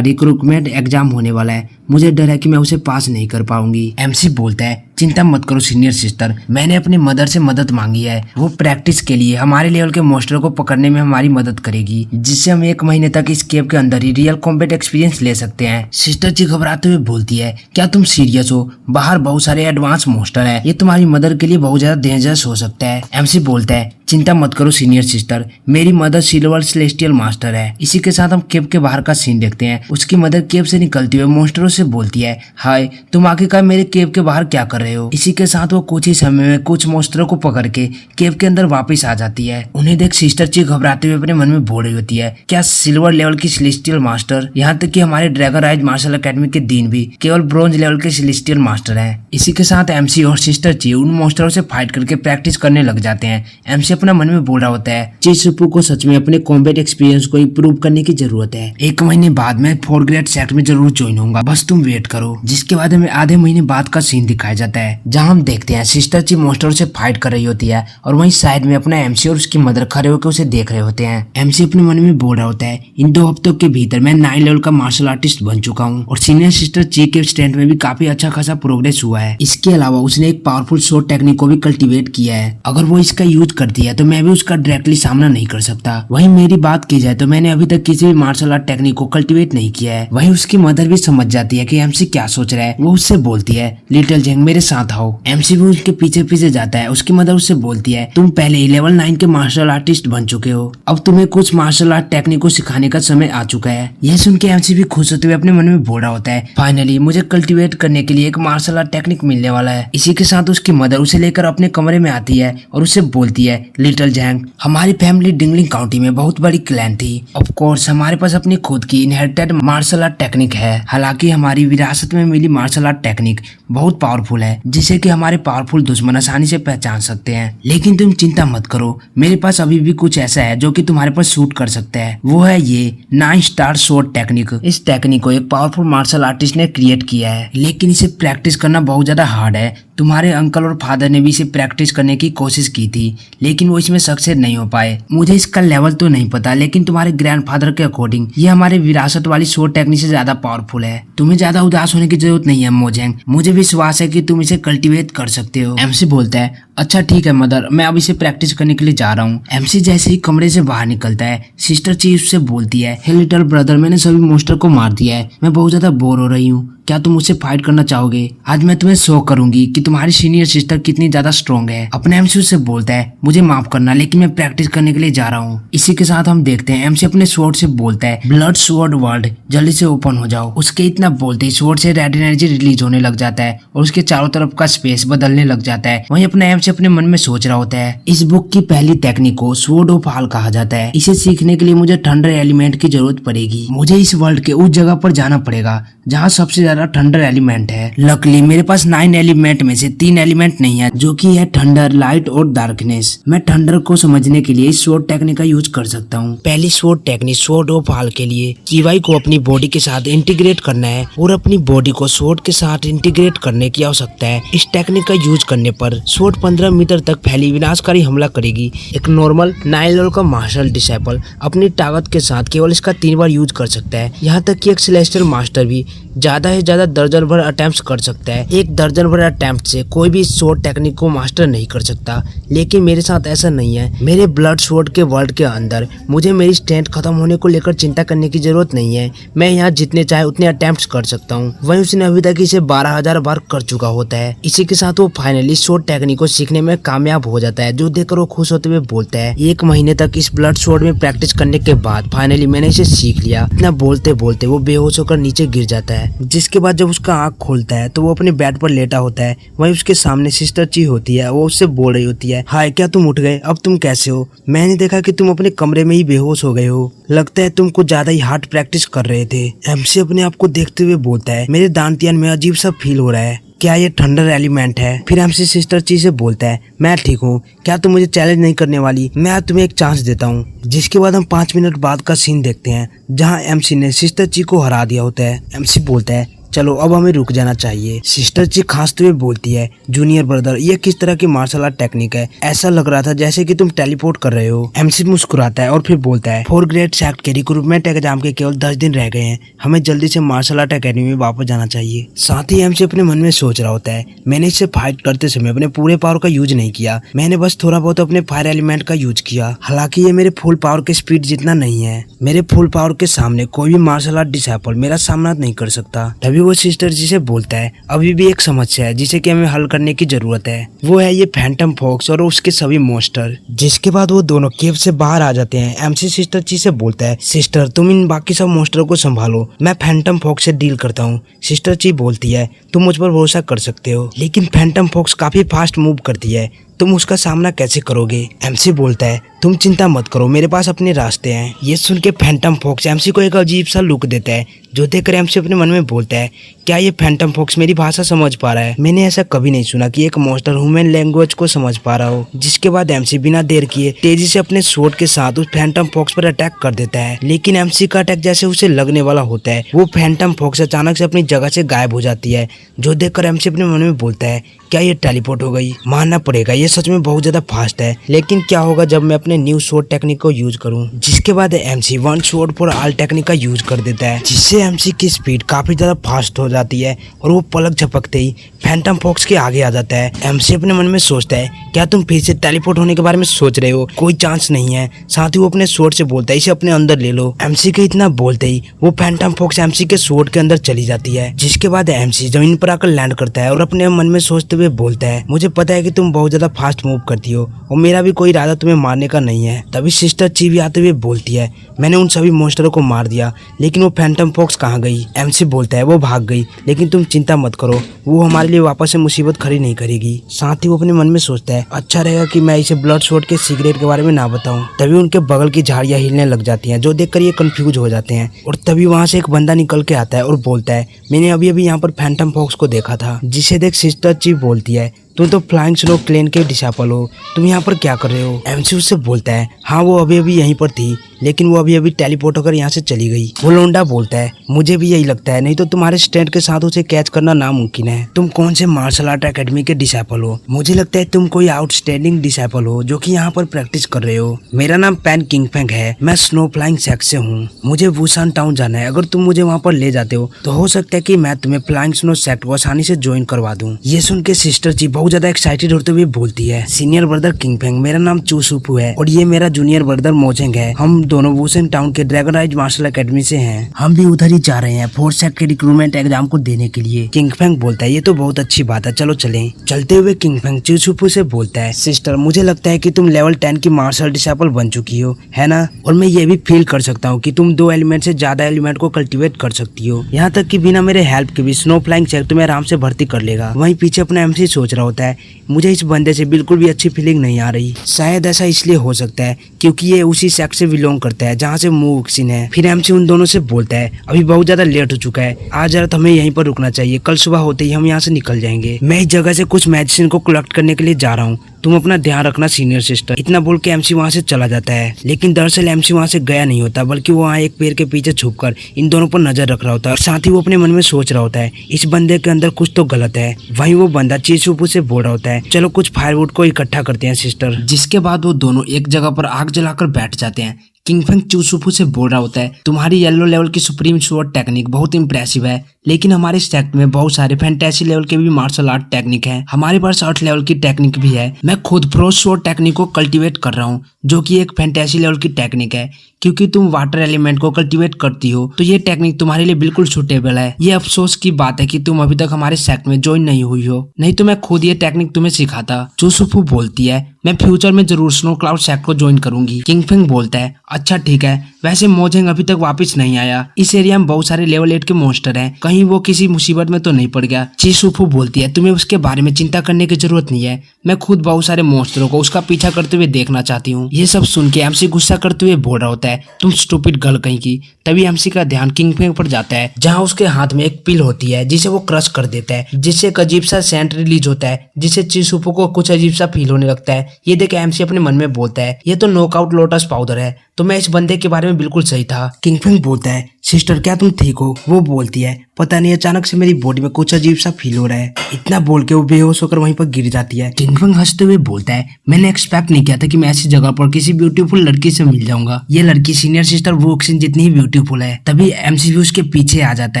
रिक्रूटमेंट एग्जाम होने वाला है, मुझे डर है कि मैं उसे पास नहीं कर पाऊंगी। एमसी बोलता है चिंता मत करो सीनियर सिस्टर, मैंने अपनी मदर से मदद मांगी है, वो प्रैक्टिस के लिए हमारे लेवल के मॉन्स्टर को पकड़ने में हमारी मदद करेगी, जिससे हम 1 महीने तक इस केव के अंदर ही रियल कॉम्बैट एक्सपीरियंस ले सकते हैं। सिस्टर जी घबराते हुए बोलती है क्या तुम सीरियस हो, बाहर बहुत सारे एडवांस मॉन्स्टर है, ये तुम्हारी मदर के लिए बहुत ज्यादा डेंजरस हो सकता है। एमसी बोलता है चिंता मत करो सीनियर सिस्टर, मेरी मदर सिल्वर सेलेस्टियल मास्टर है। इसी के साथ हम केव के बाहर का सीन देखते हैं। उसकी मदर केव से निकलती हुए मॉन्स्टरों से बोलती है हाय तुम आखिरकार मेरे केव के बाहर क्या कर रहे हो। इसी के साथ वो कुछ ही समय में कुछ मॉन्स्टरों को पकड़ के केव के अंदर वापस आ जाती है। उन्हें देख सिस्टर ची घबराते हुए अपने मन में बोल रही होती है क्या सिल्वर लेवल की सेलेस्टियल मास्टर, यहाँ तक कि हमारे ड्रैगन राइज मार्शल अकेडमी के दिन भी केवल ब्रोंज लेवल के सेलेस्टियल मास्टर है। इसी के साथ एमसी और सिस्टर ची उन मॉन्स्टरों से फाइट करके प्रैक्टिस करने लग जाते हैं। एमसी अपना मन में बोल रहा होता है चिसुपू को सच में अपने कॉम्बैट एक्सपीरियंस को इम्प्रूव करने की जरूरत है। 1 महीने बाद मैं 4th ग्रेड सेक्ट में जरूर ज्वाइन होऊंगा, बस तुम वेट करो। जिसके बाद हमें आधे महीने बाद का सीन दिखाया जाता है जहाँ हम देखते हैं सिस्टर ची मॉन्स्टर से फाइट कर रही होती है और वहीं साइड में अपना एमसी और उसकी मदर खड़े होकर उसे देख रहे होते हैं। एमसी अपने मन में बोल रहा होता है इन 2 हफ्तों के भीतर मैं 9 लेवल का मार्शल आर्टिस्ट बन चुका हूँ और सीनियर सिस्टर ची के स्ट्रेंथ में भी काफी अच्छा खासा प्रोग्रेस हुआ है। इसके अलावा उसने एक पावरफुल शॉट टेक्निक को भी कल्टीवेट किया है। अगर वो इसका यूज करती है तो मैं भी उसका डायरेक्टली सामना नहीं कर सकता। वहीं मेरी बात की जाए तो मैंने अभी तक किसी भी मार्शल आर्ट टेक्निक को कल्टीवेट नहीं किया है। वहीं उसकी मदर भी समझ जाती है कि एमसी क्या सोच रहा है। वो उससे बोलती है लिटिल जेंग मेरे साथ आओ। एमसी भी उसके पीछे पीछे जाता है। उसकी मदर उससे बोलती है तुम पहले ही लेवल 9 के मार्शल आर्टिस्ट बन चुके हो, अब तुम्हें कुछ मार्शल आर्ट टेक्निक को सिखाने का समय आ चुका है। यह सुन के एमसी भी खुश होते हुए अपने मन में बोल रहा होता है फाइनली मुझे कल्टीवेट करने के लिए एक मार्शल आर्ट टेक्निक मिलने वाला है। इसी के साथ उसकी मदर उसे लेकर अपने कमरे में आती है और उसे बोलती है लिटिल जैंग हमारी फैमिली डिंगलिंग काउंटी में बहुत बड़ी क्लैन थी। ऑफ कोर्स हमारे पास अपनी खुद की इनहेरिटेड मार्शल आर्ट टेक्निक है। हालांकि हमारी विरासत में मिली मार्शल आर्ट टेक्निक बहुत पावरफुल है जिसे कि हमारे पावरफुल दुश्मन आसानी से पहचान सकते हैं। लेकिन तुम चिंता मत करो, मेरे पास अभी भी कुछ ऐसा है जो कि तुम्हारे पर सूट कर सकता है। वो है ये 9 स्टार शॉट टेक्निक। इस टेक्निक को एक पावरफुल मार्शल आर्टिस्ट ने क्रिएट किया है, लेकिन इसे प्रैक्टिस करना बहुत ज्यादा हार्ड है। तुम्हारे अंकल और फादर ने भी इसे प्रैक्टिस करने की कोशिश की थी लेकिन वो इसमें सक्सेस नहीं हो पाए। मुझे इसका लेवल तो नहीं पता, लेकिन तुम्हारे ग्रैंडफादर के अकॉर्डिंग ये हमारे विरासत वाली शॉट टेक्निक से ज्यादा पावरफुल है। तुम्हें ज्यादा उदास होने की जरूरत नहीं है मोजेंग, मुझे विश्वास है कि तुम इसे कल्टीवेट कर सकते हो। एमसी बोलता है अच्छा ठीक है मदर, मैं अब इसे प्रैक्टिस करने के लिए जा रहा हूँ। एमसी जैसे ही कमरे से बाहर निकलता है सिस्टर ची उससे बोलती है हे लिटिल ब्रदर मैंने सभी मॉन्स्टर को मार दिया है, मैं बहुत ज्यादा बोर हो रही हूँ, क्या तुम मुझसे फाइट करना चाहोगे? आज मैं तुम्हें शो करूंगी कि तुम्हारी सीनियर सिस्टर कितनी ज्यादा स्ट्रॉन्ग है। अपने एमसी से बोलता है मुझे माफ करना लेकिन मैं प्रैक्टिस करने के लिए जा रहा हूँ। इसी के साथ हम देखते हैं एमसी अपने स्वॉर्ड से बोलता है ब्लड स्वॉर्ड वर्ल्ड जल्दी से ओपन हो जाओ। उसके इतना बोलते ही स्वॉर्ड से रेड एनर्जी रिलीज होने लग जाता है और उसके चारों तरफ का स्पेस बदलने लग जाता है। वहीं अपने एमसी अपने मन में सोच रहा होता है इस बुक की पहली टेक्निक को स्वॉर्ड ऑफ हाल कहा जाता है। इसे सीखने के लिए मुझे थंडर एलिमेंट की जरूरत पड़ेगी। मुझे इस वर्ल्ड के उस जगह पर जाना पड़ेगा जहाँ सबसे ज्यादा थंडर एलिमेंट है। लकली मेरे पास 9 एलिमेंट में से 3 एलिमेंट नहीं है जो कि है थंडर, लाइट और डार्कनेस। मैं थंडर को समझने के लिए इस स्वॉर्ड टेक्निक का यूज कर सकता हूँ। पहली स्वॉर्ड टेक्निक स्वॉर्ड ऑफ हाल के लिए जीवाई को अपनी बॉडी के साथ इंटीग्रेट करना है और अपनी बॉडी को स्वॉर्ड के साथ इंटीग्रेट करने की आवश्यकता है। इस टेक्निक का यूज करने पर स्वॉर्ड 15 मीटर तक फैली विनाशकारी हमला करेगी। एक नॉर्मल 9 लेवल का मार्शल डिसेबल अपनी ताकत के साथ केवल इसका 3 बार यूज कर सकता है। यहाँ तक कि एक सेलेस्टियल मास्टर भी ज्यादा से ज्यादा दर्जन भर अटेम्प्ट कर सकता है। एक दर्जन भर अटेम्प्ट से कोई भी स्वॉर्ड टेक्निक को मास्टर नहीं कर सकता, लेकिन मेरे साथ ऐसा नहीं है। मेरे ब्लड स्वॉर्ड के वर्ल्ड के अंदर मुझे मेरी स्ट्रेंथ खत्म होने को लेकर चिंता करने की जरूरत नहीं है। मैं यहाँ जितने चाहे उतने अटेम्प्ट कर सकता हूँ। वहीं उसने अभी तक इसे 12,000 बार कर चुका होता है। इसी के साथ वो फाइनली स्वॉर्ड टेक्निक को सीखने में कामयाब हो जाता है, जो देखकर वो खुश होते हुए बोलता है 1 महीने तक इस ब्लड स्वॉर्ड में प्रैक्टिस करने के बाद फाइनली मैंने इसे सीख लिया। इतना बोलते बोलते वो बेहोश होकर नीचे गिर जाता है। जिसके बाद जब उसका आंख खोलता है तो वो अपने बेड पर लेटा होता है। वहीं उसके सामने सिस्टर ची होती है। वो उससे बोल रही होती है हाय क्या तुम उठ गए, अब तुम कैसे हो? मैंने देखा कि तुम अपने कमरे में ही बेहोश हो गए हो, लगता है तुम कुछ ज्यादा ही हार्ड प्रैक्टिस कर रहे थे। एमसी अपने आप को देखते हुए बोलता है मेरे दांतियान में अजीब सा फील हो रहा है, क्या ये थंडर एलिमेंट है? फिर एमसी सिस्टर ची से बोलता है मैं ठीक हूँ, क्या तुम मुझे चैलेंज नहीं करने वाली? मैं आज तुम्हें एक चांस देता हूँ। जिसके बाद हम 5 मिनट बाद का सीन देखते हैं जहाँ एमसी ने सिस्टर ची को हरा दिया होता है। एमसी बोलता है चलो अब हमें रुक जाना चाहिए। सिस्टर ची खांसते हुए बोलती है जूनियर ब्रदर ये किस तरह की मार्शल आर्ट टेक्निक है? ऐसा लग रहा था जैसे कि तुम टेलीपोर्ट कर रहे हो। एमसी मुस्कुराता है और फिर बोलता है 4th ग्रेड सेक्ट के रिक्रूटमेंट एग्जाम के केवल 10 दिन रह गए हैं, हमें जल्दी से मार्शल आर्ट अकेडमी में वापस जाना चाहिए। साथ ही एमसी अपने मन में सोच रहा होता है मैंने इससे फाइट करते समय अपने पूरे पावर का यूज नहीं किया, मैंने बस थोड़ा बहुत अपने फायर एलिमेंट का यूज किया। हालांकि ये मेरे फुल पावर के स्पीड जितना नहीं है। मेरे फुल पावर के सामने कोई भी मार्शल आर्ट डिसेबल मेरा सामना नहीं कर सकता। तभी वो सिस्टर जी से बोलता है अभी भी एक समस्या है जिसे कि हमें हल करने की जरूरत है, वो है ये फैंटम फॉक्स और उसके सभी मॉन्स्टर। जिसके बाद वो दोनों केव से बाहर आ जाते हैं। एमसी सिस्टर जी से बोलता है सिस्टर तुम इन बाकी सब मॉन्स्टर को संभालो, मैं फैंटम फॉक्स से डील करता हूँ। सिस्टर जी बोलती है तुम मुझ पर भरोसा कर सकते हो, लेकिन फैंटम फॉक्स काफी फास्ट मूव करती है तुम उसका सामना कैसे करोगे? एमसी बोलता है तुम चिंता मत करो, मेरे पास अपने रास्ते हैं। ये सुन के फैंटम फॉक्स एमसी को एक अजीब सा लुक देता है, जो देखकर एमसी अपने मन में बोलता है क्या ये फैंटम फॉक्स मेरी भाषा समझ पा रहा है? मैंने ऐसा कभी नहीं सुना कि एक मॉन्स्टर ह्यूमन लैंग्वेज को समझ पा रहा हो। जिसके बाद एमसी बिना देर किए तेजी से अपने स्वॉर्ड के साथ उस फैंटम फॉक्स पर अटैक कर देता है। लेकिन एमसी का अटैक जैसे उसे लगने वाला होता है, वो फैंटम फॉक्स अचानक से अपनी जगह से गायब हो जाती है, जो देखकर एमसी अपने मन में बोलता है क्या ये टेलीपोर्ट हो गई? मानना पड़ेगा ये सच में बहुत ज्यादा फास्ट है, लेकिन क्या होगा जब मैं अपने न्यू स्वॉर्ड टेक्निक को यूज करूं? जिसके बाद MC one sword for all technique का यूज कर देता है, जिससे एमसी की स्पीड काफी ज्यादा फास्ट हो जाती है और वो पलक झपकते ही फैंटम फॉक्स के आगे आ जाता है। एमसी अपने मन में सोचता है क्या तुम फिर से टेलीपोर्ट होने के बारे में सोच रहे हो? कोई चांस नहीं है। साथ ही वो अपने स्वॉर्ड से बोलता है इसे अपने अंदर ले लो। एमसी के इतना बोलते ही वो फैंटम फॉक्स एमसी के स्वॉर्ड के अंदर चली जाती है। जिसके बाद एमसी जमीन पर आकर लैंड करता है और अपने मन में सोचते हुए बोलता है मुझे पता है कि तुम बहुत ज्यादा फास्ट मूव करती हो और मेरा भी कोई इरादा तुम्हें मारने का नहीं है। तभी सिस्टर ची भी आते हुए बोलती है मैंने उन सभी मॉन्स्टरों को मार दिया, लेकिन वो फैंटम फॉक्स कहाँ गई? एमसी बोलता है वो भाग गई, लेकिन तुम चिंता मत करो, वो हमारे लिए वापस से मुसीबत खड़ी नहीं करेगी। साथ ही वो अपने मन में सोचता है अच्छा रहेगा कि मैं इसे ब्लड स्वॉर्ड के सिगरेट के बारे में ना बताऊं। तभी उनके बगल की झाड़ियां हिलने लग जाती हैं, जो देखकर ये कंफ्यूज हो जाते हैं। और तभी वहां से एक बंदा निकल के आता है और बोलता है मैंने अभी अभी यहाँ पर फैंटम फॉक्स को देखा था। जिसे देख सिस्टर ची बोलती है तुम तो फ्लाइंग स्नो क्लेन के डिसाइपल हो, तुम यहाँ पर क्या कर रहे हो? एमसी उससे बोलता है हाँ वो अभी अभी यहीं पर थी, लेकिन वो अभी अभी टेलीपोर्ट होकर यहाँ से चली गई। वो लोंडा बोलता है मुझे भी यही लगता है, नहीं तो तुम्हारे स्ट्रेंथ के साथ उसे कैच करना नामुमकिन है। तुम कौन से मार्शल आर्ट एकेडमी के डिसाइपल हो? मुझे लगता है तुम कोई आउटस्टैंडिंग डिसाइपल हो जो कि यहाँ पर प्रैक्टिस कर रहे हो। मेरा नाम पैन किंगफेंग है, मैं स्नो फ्लाइंग सेक्ट से हूँ। मुझे वुसान टाउन जाना है, अगर तुम मुझे वहाँ पर ले जाते हो तो हो सकता है कि मैं तुम्हें फ्लाइंग स्नो सेक्ट को आसानी से ज्वाइन करवा दूँ। ये सुन के सिस्टर जी बहुत ज्यादा एक्साइटेड होते हुए बोलती है सीनियर ब्रदर किंगफेंग, मेरा नाम चूसुफू है और ये मेरा जूनियर ब्रदर मोजेंग है। हम दोनों वुसान टाउन के ड्रैगन राइज मार्शल एकेडमी से हैं। हम भी उधर ही जा रहे हैं फोर्थ सेक्ट के रिक्रूटमेंट एग्जाम को देने के लिए। किंगफेंग बोलता है ये तो बहुत अच्छी बात है, चलो चलें। चलते हुए किंगफेंग चूसुफू से बोलता है सिस्टर मुझे लगता है कि तुम लेवल 10 की मार्शल डिसाइपल बन चुकी हो, है ना? और मैं ये भी फील कर सकता हूँ कि तुम 2 एलिमेंट से ज्यादा एलिमेंट को कल्टीवेट कर सकती हो, यहाँ तक कि बिना मेरे हेल्प के भी स्नो फ्लाइंग सेक्ट तुम्हें आराम से भर्ती कर लेगा। वहीं पीछे अपना एमसी सोच रहा होता है मुझे इस बंदे से बिल्कुल भी अच्छी फीलिंग नहीं आ रही। शायद ऐसा इसलिए हो सकता है क्योंकि ये उसी सेक्ट से बिलोंग करता है जहाँ से मूवक्सिन है। फिर एमसी उन दोनों से बोलता है अभी बहुत ज्यादा लेट हो चुका है, आज रात हमें यहीं पर रुकना चाहिए, कल सुबह होते ही हम यहाँ से निकल जाएंगे। मैं इस जगह से कुछ मेडिसिन को कलेक्ट करने के लिए जा रहा हूँ, तुम अपना ध्यान रखना सीनियर सिस्टर। इतना बोल के एमसी वहाँ से चला जाता है, लेकिन दरअसल एमसी वहाँ से गया नहीं होता, बल्कि वो वहाँ एक पेड़ के पीछे छुपकर इन दोनों पर नजर रख रहा होता है। और साथ ही वो अपने मन में सोच रहा होता है इस बंदे के अंदर कुछ तो गलत है। वहीं वो बंदा चीसुपू से बोल रहा होता है चलो कुछ फायरवुड को इकट्ठा करते हैं सिस्टर। जिसके बाद वो दोनों एक जगह पर आग जलाकर बैठ जाते हैं। किंगफेंग चूसुफू से बोल रहा होता है तुम्हारी येलो लेवल की सुप्रीम स्वॉर्ड टेक्निक बहुत इंप्रेसिव है, लेकिन हमारे सेक्ट में बहुत सारे फैंटेसी लेवल के भी मार्शल आर्ट टेक्निक है। हमारे पास 8 लेवल की टेक्निक भी है। मैं खुद फ्रोस्ट स्वॉर्ड टेक्निक को कल्टीवेट कर रहा हूँ, जो कि एक फैंटेसी लेवल की टेक्निक है। क्योंकि तुम वाटर एलिमेंट को कल्टीवेट करती हो तो ये टेक्निक तुम्हारे लिए बिल्कुल सूटेबल है। ये अफसोस की बात है कि तुम अभी तक हमारे सेक्ट में ज्वाइन नहीं हुई हो, नहीं तो मैं खुद ये टेक्निक तुम्हें सिखाता। चूसुफू बोलती है मैं फ्यूचर में जरूर स्नो क्लाउड सेक्ट को ज्वाइन करूंगी। किंगफिंग बोलता है अच्छा ठीक है, वैसे मोजेंग अभी तक वापस नहीं आया, इस एरिया में बहुत सारे लेवल 8 के मॉन्स्टर हैं, कहीं वो किसी मुसीबत में तो नहीं पड़ गया। चीसुफू बोलती है तुम्हें उसके बारे में चिंता करने की जरूरत नहीं है, मैं खुद बहुत सारे मॉन्स्टरों को उसका पीछा करते हुए देखना चाहती हूँ। ये सब सुन के एमसी गुस्सा करते हुए बोल रहा होता है तुम स्टूपिड गर्ल कहीं की। तभी एमसी का ध्यान किंगफिंग पर जाता है, जहाँ उसके हाथ में एक पिल होती है जिसे वो क्रश कर देता है, जिससे एक अजीब सा सेंट रिलीज होता है, जिससे चीसुफू को कुछ अजीब सा फील होने लगता है। ये देख एमसी अपने मन में बोलता है ये तो नॉकआउट लोटस पाउडर है, तो मैं इस बंदे के बारे में बिल्कुल सही था। किंगफिंग बोलता है सिस्टर क्या तुम ठीक हो? वो बोलती है पता नहीं अचानक से मेरी बॉडी में कुछ अजीब सा फील हो रहा है। इतना बोल के वो बेहोश होकर वहीं पर गिर जाती है। किंगफिंग हंसते हुए बोलता है मैंने एक्सपेक्ट नहीं किया था कि मैं ऐसी जगह पर किसी ब्यूटीफुल लड़की से मिल जाऊंगा। ये लड़की सीनियर सिस्टर वुक्सिन जितनी ही ब्यूटीफुल है। तभी एमसी भी उसके पीछे आ जाता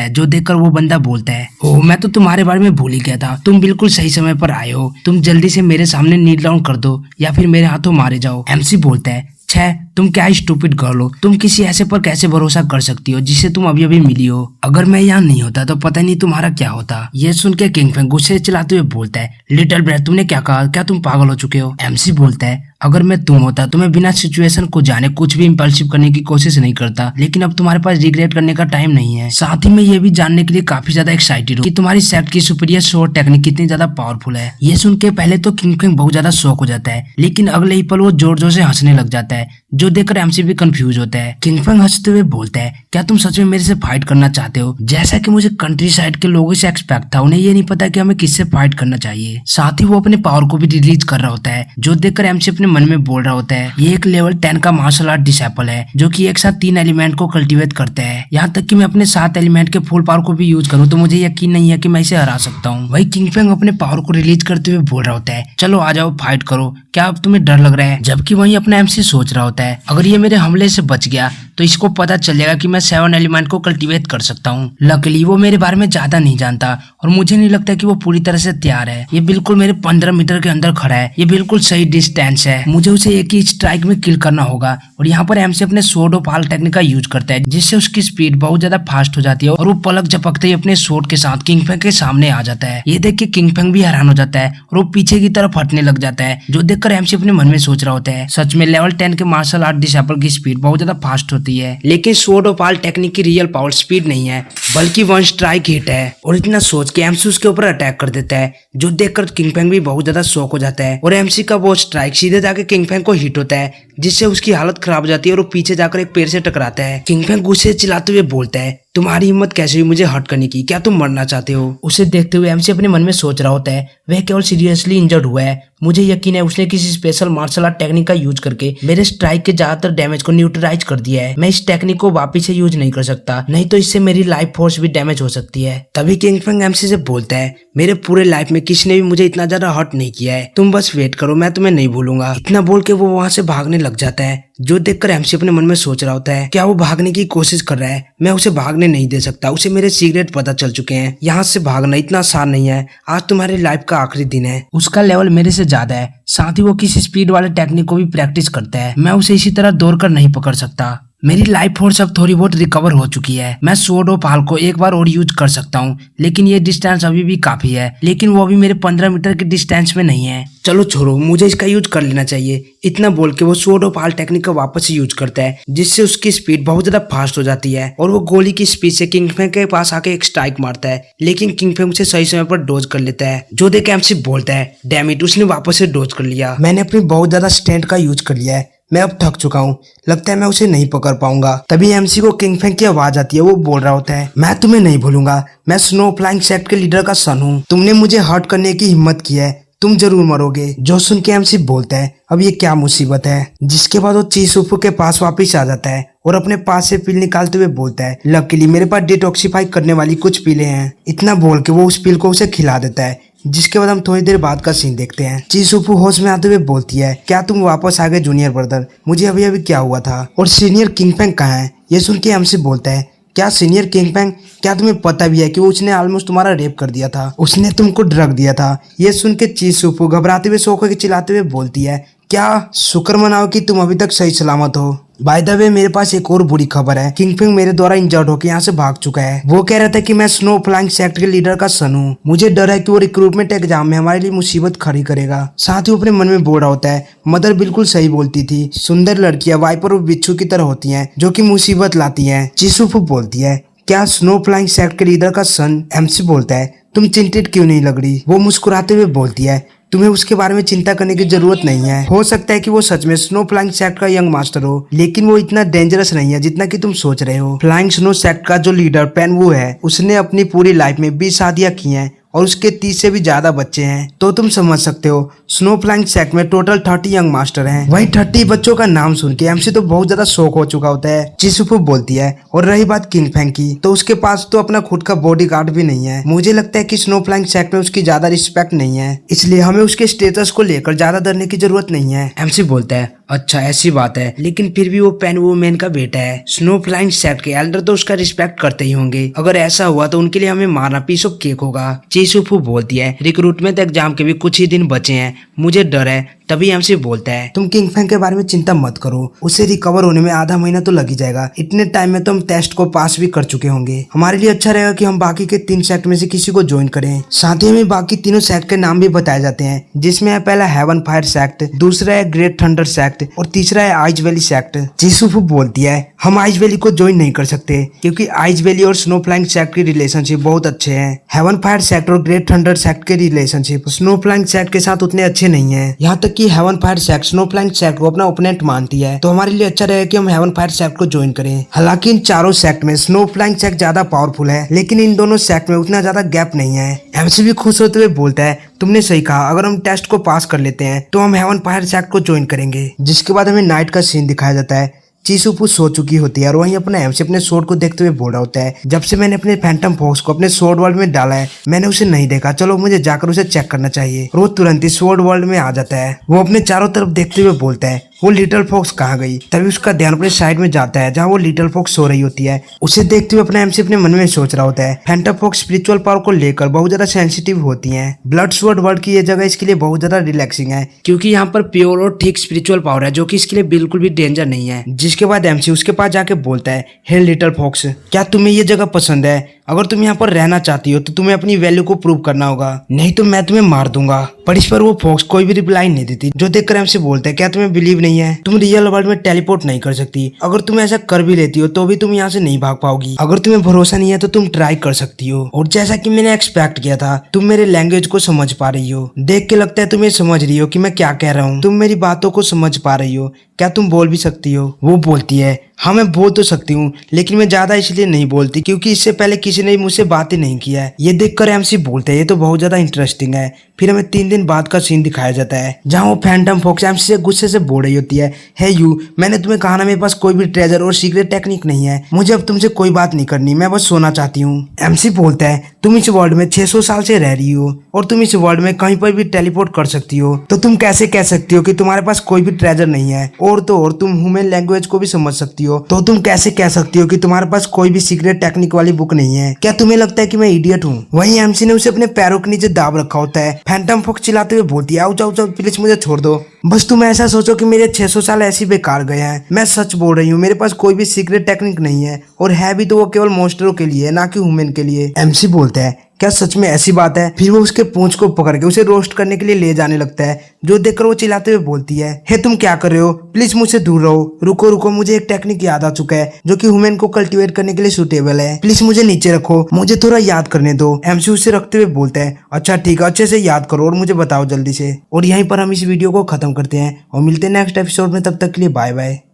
है, जो देखकर वो बंदा बोलता है ओह मैं तो तुम्हारे बारे में भूल ही गया था, तुम बिल्कुल सही समय पर आए हो, तुम जल्दी से मेरे सामने नील डाउन कर दो या फिर मेरे हाथों मारे जाओ। एमसी बोलता है छे तुम क्या स्टूपिड गर्ल हो, तुम किसी ऐसे पर कैसे भरोसा कर सकती हो जिससे तुम अभी अभी मिली हो? अगर मैं यहाँ नहीं होता तो पता नहीं तुम्हारा क्या होता। ये सुन के किंगफिंग गुस्से चिल्लाते हुए बोलता है लिटिल ब्रेथ तुमने क्या कहा, क्या तुम पागल हो चुके हो? एमसी बोलता है अगर मैं तुम होता तो मैं बिना सिचुएशन को जाने कुछ भी इम्पल्सिव करने की कोशिश नहीं करता, लेकिन अब तुम्हारे पास रिग्रेट करने का टाइम नहीं है। साथ ही मैं ये भी जानने के लिए काफी ज्यादा एक्साइटेड हूँ कि तुम्हारी सेट की सुपीरियर शॉट टेक्निक कितनी ज्यादा पावरफुल है। ये सुन के पहले तो किंग फेंग बहुत ज्यादा शॉक हो जाता है, लेकिन अगले ही पल वो जोर जोर से हंसने लग जाता है, जो देखकर एमसी भी कंफ्यूज होता है। किंग फेंग हंसते हुए बोलता है, क्या तुम सच में मेरे से फाइट करना चाहते हो? जैसा कि मुझे कंट्री साइड के लोगों से एक्सपेक्ट था, उन्हें ये नहीं पता कि हमें किससे फाइट करना चाहिए। साथ ही वो अपने पावर को भी रिलीज कर रहा होता है, जो देखकर एमसी अपने मन में बोल रहा होता है, ये एक लेवल 10 का मार्शल आर्ट डिसेबल है, जो कि एक साथ 3 एलिमेंट को कल्टीवेट करता है। यहाँ तक कि मैं अपने 7 एलिमेंट के फुल पावर को भी यूज करूँ तो मुझे यकीन नहीं है कि मैं इसे हरा सकता हूँ। वही किंग फेंग अपने पावर को रिलीज करते हुए बोल रहा होता है, चलो आ जाओ फाइट करो, क्या अब तुम्हें डर लग रहा है? जबकि वही अपना एमसी सोच रहा होता है, अगर ये मेरे हमले से बच गया तो इसको पता चल जाएगा कि मैं 7 एलिमेंट को कल्टीवेट कर सकता हूँ। लकीली वो मेरे बारे में ज्यादा नहीं जानता और मुझे नहीं लगता कि वो पूरी तरह से तैयार है। ये बिल्कुल मेरे 15 मीटर के अंदर खड़ा है, ये बिल्कुल सही डिस्टेंस है, मुझे उसे एक ही स्ट्राइक में किल करना होगा। और यहाँ पर एमसी अपने स्वॉर्ड ऑफ ऑल टेक्निक का यूज करता है, जिससे उसकी स्पीड बहुत ज्यादा फास्ट हो जाती है और वो पलक झपकते ही अपने स्वॉर्ड के साथ किंग फेंग के सामने आ जाता है। ये देख के किंग फेंग भी हैरान हो जाता है और वो पीछे की तरफ हटने लग जाता है, जो देखकर एमसी अपने मन में सोच रहा होता है, सच में लेवल 10 के मार्शल आर्ट डिसेबल की स्पीड बहुत ज्यादा फास्ट होती है, लेकिन स्वॉर्ड ऑफ ऑल टेक्निक की रियल पावर स्पीड नहीं है, बल्कि 1 स्ट्राइक हिट है। और इतना सोच के एमसी उसके ऊपर अटैक कर देता है, जो देखकर किंग फेंग भी बहुत ज्यादा शॉक हो जाता है। और एमसी का वो स्ट्राइक सीधे जाके किंग फेंग को हिट होता है, जिससे उसकी हालत खराब हो जाती है और वो पीछे जाकर एक पेड़ से टकराता है। किंग फेंग गुस्से से चिल्लाते हुए बोलता है, तुम्हारी हिम्मत कैसे हुई मुझे हर्ट करने की? क्या तुम मरना चाहते हो? उसे देखते हुए एमसी अपने मन में सोच रहा होता है, वह केवल सीरियसली इंजर्ड हुआ है, मुझे यकीन है उसने किसी स्पेशल मार्शल आर्ट टेक्निक का यूज करके मेरे स्ट्राइक के ज्यादातर डैमेज को न्यूट्रलाइज कर दिया है। मैं इस टेक्निक को वापिस से यूज नहीं कर सकता, नहीं तो इससे मेरी लाइफ फोर्स भी डैमेज हो सकती है। तभी किंग फेंग एमसी से बोलता है, मेरे पूरे लाइफ में किसी ने भी मुझे इतना ज्यादा हर्ट नहीं किया है, तुम बस वेट करो, मैं तुम्हें नहीं भूलूंगा। इतना बोल के वो वहाँ से भागने लग जाता है, जो देखकर एमसी अपने मन में सोच रहा होता है, क्या वो भागने की कोशिश कर रहा है? मैं उसे भागने नहीं दे सकता, उसे मेरे सीक्रेट पता चल चुके हैं। यहाँ से भागना इतना आसान नहीं है, आज तुम्हारी लाइफ का आखिरी दिन है। उसका लेवल मेरे से ज्यादा है, साथ ही वो किसी स्पीड वाले टेक्निक को भी प्रैक्टिस करता है, मैं उसे इसी तरह दौड़कर नहीं पकड़ सकता। मेरी लाइफ फोर्स अब थोड़ी बहुत रिकवर हो चुकी है, मैं स्वॉर्ड ऑफ ऑल को एक बार और यूज कर सकता हूँ, लेकिन ये डिस्टेंस अभी भी काफी है, लेकिन वो अभी मेरे 15 मीटर के डिस्टेंस में नहीं है। चलो छोड़ो, मुझे इसका यूज कर लेना चाहिए। इतना बोल के वो स्वॉर्ड ऑफ ऑल टेक्निक का वापस यूज करता है, जिससे उसकी स्पीड बहुत ज्यादा फास्ट हो जाती है और वो गोली की स्पीड से किंग फेंग के पास आके एक स्ट्राइक मारता है, लेकिन किंग फेंग उसे सही समय पर डोज कर लेता है, जो देख एमसी बोलता है, डैम इट, उसने वापस से डोज कर लिया। मैंने अपनी बहुत ज्यादा स्ट्रेंथ का यूज कर लिया है, मैं अब थक चुका हूँ, लगता है मैं उसे नहीं पकड़ पाऊंगा। तभी एमसी को किंग फेंग की आवाज आती है, वो बोल रहा होता है, मैं तुम्हें नहीं भूलूंगा, मैं स्नो फ्लाइंग सेक्ट के लीडर का सन हूँ, तुमने मुझे हर्ट करने की हिम्मत की है, तुम जरूर मरोगे। जो सुन के एमसी बोलता है, अब ये क्या मुसीबत है? जिसके बाद वो चीसुफू के पास वापस आ जाता है और अपने पास से पिल निकालते हुए बोलता है, लकीली मेरे पास डिटॉक्सिफाई करने वाली कुछ पिलें हैं। इतना बोल के वो उस पिल को उसे खिला देता है, जिसके बाद हम थोड़ी देर बाद का सीन देखते हैं। चीसुफू होश में आते हुए बोलती है, क्या तुम वापस आ गए जूनियर ब्रदर? मुझे अभी अभी क्या हुआ था? और सीनियर किंग फेंग कहाँ है? ये सुन के एमसी बोलता है, क्या सीनियर किंग फेंग, क्या तुम्हें पता भी है कि उसने ऑलमोस्ट तुम्हारा रेप कर दिया था, उसने तुमको ड्रग दिया था? ये सुन के चीसुफू घबराते हुए सो के चिल्लाते हुए बोलती है, क्या शुक्र मनाओ कि तुम अभी तक सही सलामत हो। बाय द वे मेरे पास एक और बुरी खबर है, किंग फेंग मेरे द्वारा इंजर्ड होकर यहाँ से भाग चुका है। वो कह रहा था कि मैं स्नो फ्लाइंग सेक्ट के लीडर का सन हूँ, मुझे डर है कि वो रिक्रूटमेंट एग्जाम में हमारे लिए मुसीबत खड़ी करेगा। साथ ही अपने मन में बोल रहा होता है, मदर बिल्कुल सही बोलती थी, सुंदर लड़कियां वाइपर और बिच्छू की तरह होती हैं, जो कि मुसीबत लाती हैं। चीसुफू बोलती है, क्या स्नो फ्लाइंग सेक्ट के लीडर का सन? एमसी बोलता है, तुम चिंतित क्यों नहीं लग रही? वो मुस्कुराते हुए बोलती है, तुम्हें उसके बारे में चिंता करने की जरूरत नहीं है, हो सकता है कि वो सच में स्नो फ्लाइंग सेक्ट का यंग मास्टर हो, लेकिन वो इतना डेंजरस नहीं है जितना कि तुम सोच रहे हो। फ्लाइंग स्नो सेक्ट का जो लीडर पेन वू है, उसने अपनी पूरी लाइफ में 20 शादियां की हैं और उसके 30 से भी ज्यादा बच्चे हैं, तो तुम समझ सकते हो स्नो फ्लाइंग सेक्ट में टोटल 30 यंग मास्टर हैं। वही 30 बच्चों का नाम सुन के एमसी तो बहुत ज्यादा शौक हो चुका होता है। चिसुफू बोलती है, और रही बात किंग फेंग की, तो उसके पास तो अपना खुद का बॉडी गार्ड भी नहीं है। मुझे लगता है कि स्नो फ्लाइंग सेक्ट में उसकी ज्यादा रिस्पेक्ट नहीं है, इसलिए हमें उसके स्टेटस को लेकर ज्यादा डरने की जरूरत नहीं है। एमसी बोलता है, अच्छा ऐसी बात है, लेकिन फिर भी वो पेन वुमेन का बेटा है, स्नो फ्लाइंग सेक्ट के एल्डर तो उसका रिस्पेक्ट करते ही होंगे। अगर ऐसा हुआ तो उनके लिए हमें मारना पीस ऑफ केक होगा। चीसुफू बोलती है रिक्रूटमेंट एग्जाम के भी कुछ ही दिन बचे हैं, मुझे डर है। तभी एमसी बोलता है तुम किंग फैंग के बारे में चिंता मत करो, उसे रिकवर होने में आधा महीना तो लग ही जाएगा। इतने टाइम में तो हम टेस्ट को पास भी कर चुके होंगे। हमारे लिए अच्छा रहेगा कि हम बाकी के 3 सेक्ट में से किसी को ज्वाइन करें। साथ ही हमें बाकी तीनों सेक्ट के नाम भी बताए जाते हैं, जिसमें है पहला हेवन फायर सेक्ट, दूसरा है ग्रेट थंडर सेक्ट और तीसरा है आइस वैली सेक्ट। चीसुफू बोलती है हम आइस वैली को ज्वाइन नहीं कर सकते क्योंकि आइस वैली और स्नो फ्लाइंग सेक्ट की रिलेशनशिप बहुत अच्छे हैं। हेवन फायर सेक्ट और ग्रेट थंडर सेक्ट के रिलेशनशिप स्नो फ्लाइंग सेक्ट के साथ उतने अच्छे नहीं है। यहाँ तक कि heaven fire sect snow flying sect को अपना ओपोनेंट मानती है, तो हमारे लिए अच्छा रहेगा कि हम हेवन फायर सेक्ट को ज्वाइन करें। हालांकि इन चारों सेक्ट में स्नो फ्लाइंग सेक्ट ज्यादा पावरफुल है, लेकिन इन दोनों सेक्ट में उतना ज्यादा गैप नहीं है। एमसी भी खुश होते हुए बोलता है तुमने सही कहा, अगर हम टेस्ट को पास कर लेते हैं तो हम हेवन फायर सेक्ट को ज्वाइन करेंगे। जिसके बाद हमें नाइट का सीन दिखाया जाता है। चीसुफू सो चुकी होती है और वहीं अपना एमसी अपने स्वॉर्ड को देखते हुए बोल रहा होता है जब से मैंने अपने फैंटम फोक्स को अपने स्वॉर्ड वर्ल्ड में डाला है मैंने उसे नहीं देखा, चलो मुझे जाकर उसे चेक करना चाहिए। वो तुरंत ही स्वॉर्ड वर्ल्ड में आ जाता है। वो अपने चारों तरफ देखते हुए बोलता है वो लिटिल फॉक्स कहाँ गई। तभी उसका ध्यान अपने साइड में जाता है जहाँ वो लिटिल फॉक्स सो रही होती है। उसे देखते हुए अपना एमसी अपने मन में सोच रहा होता है फैंटम फॉक्स स्पिरिचुअल पावर को लेकर बहुत ज्यादा सेंसिटिव होती हैं। ब्लड स्वॉर्ड वर्ल्ड की ये जगह इसके लिए बहुत ज्यादा रिलैक्सिंग है क्योंकि यहाँ पर प्योर और ठीक स्पिरिचुअल पावर है जो कि इसके लिए बिल्कुल भी डेंजर नहीं है। जिसके बाद एमसी उसके पास जाके बोलता है हे लिटिल फॉक्स, क्या तुम्हें ये जगह पसंद है? अगर तुम यहाँ पर रहना चाहती हो तो तुम्हें अपनी वैल्यू को प्रूव करना होगा, नहीं तो मैं तुम्हें मार दूंगा। पर इस पर वो फॉक्स कोई भी रिप्लाई नहीं देती, जो देखकर एमसी बोलता है क्या तुम्हें बिलीव नहीं है? तुम रियल वर्ल्ड में टेलीपोर्ट नहीं कर सकती। अगर तुम ऐसा कर भी लेती हो तो भी तुम यहाँ से नहीं भाग पाओगी। अगर तुम्हें भरोसा नहीं है तो तुम ट्राई कर सकती हो। और जैसा कि मैंने एक्सपेक्ट किया था, तुम मेरे लैंग्वेज को समझ पा रही हो। देख के लगता है तुम ये समझ रही हो कि मैं क्या कह रहा हूँ। तुम मेरी बातों को समझ पा रही हो। क्या तुम बोल भी सकती हो? वो बोलती है हाँ मैं बोल तो सकती हूँ, लेकिन मैं ज्यादा इसलिए नहीं बोलती क्योंकि इससे पहले किसी ने मुझसे बात ही नहीं किया है। ये देखकर एमसी बोलते हैं ये तो बहुत ज्यादा इंटरेस्टिंग है। फिर हमें 3 दिन बाद का सीन दिखाया जाता है जहाँ वो फैंटम फॉक्स एमसी से गुस्से से बोल रही होती है हे यू, मैंने तुम्हें कहा ना मेरे पास कोई भी ट्रेजर और सीक्रेट टेक्निक नहीं है। मुझे अब तुमसे कोई बात नहीं करनी, मैं बस सोना चाहती हूँ। एमसी बोलता है तुम इस वर्ल्ड में 600 साल से रह रही हो और तुम इस वर्ल्ड में कहीं पर भी टेलीपोर्ट कर सकती हो, तो तुम कैसे कह सकती हो कि तुम्हारे पास कोई भी ट्रेजर नहीं है? और तो और तुम ह्यूमन लैंग्वेज को भी समझ सकती हो, तो तुम कैसे कह सकती हो कि तुम्हारे पास कोई भी सीक्रेट टेक्निक वाली बुक नहीं है? क्या तुम्हें लगता है कि मैं इडियट हूँ? वहीं एमसी ने उसे अपने पैरों के नीचे दाब रखा होता है। फैंटम फॉक्स चिल्लाते हुए बोलती है आओ जाओ जाओ, प्लीज मुझे छोड़ दो। बस तुम ऐसा सोचो कि मेरे 600 साल ऐसी बेकार गए हैं। मैं सच बोल रही हूँ, मेरे पास कोई भी सीक्रेट टेक्निक नहीं है, और है भी तो वो केवल मॉन्स्टरों के लिए, ना कि ह्यूमन के लिए। एमसी बोलता है क्या सच में ऐसी बात है? फिर वो उसके पूंछ को पकड़ के उसे रोस्ट करने के लिए ले जाने लगता है, जो देखकर वो चिल्लाते हुए बोलती है हे तुम क्या कर रहे हो? प्लीज मुझसे दूर रहो। रुको रुको, मुझे एक टेक्निक याद आ चुका है जो कि ह्यूमन को कल्टीवेट करने के लिए सूटेबल है। प्लीज मुझे नीचे रखो, मुझे थोड़ा याद करने दो। एमसी उसे रखते हुए बोलता है अच्छा ठीक है, अच्छे से याद करो और मुझे बताओ जल्दी से। और यहीं पर हम इस वीडियो को खत्म करते हैं और मिलते हैं नेक्स्ट एपिसोड में। तब तक के लिए बाय बाय।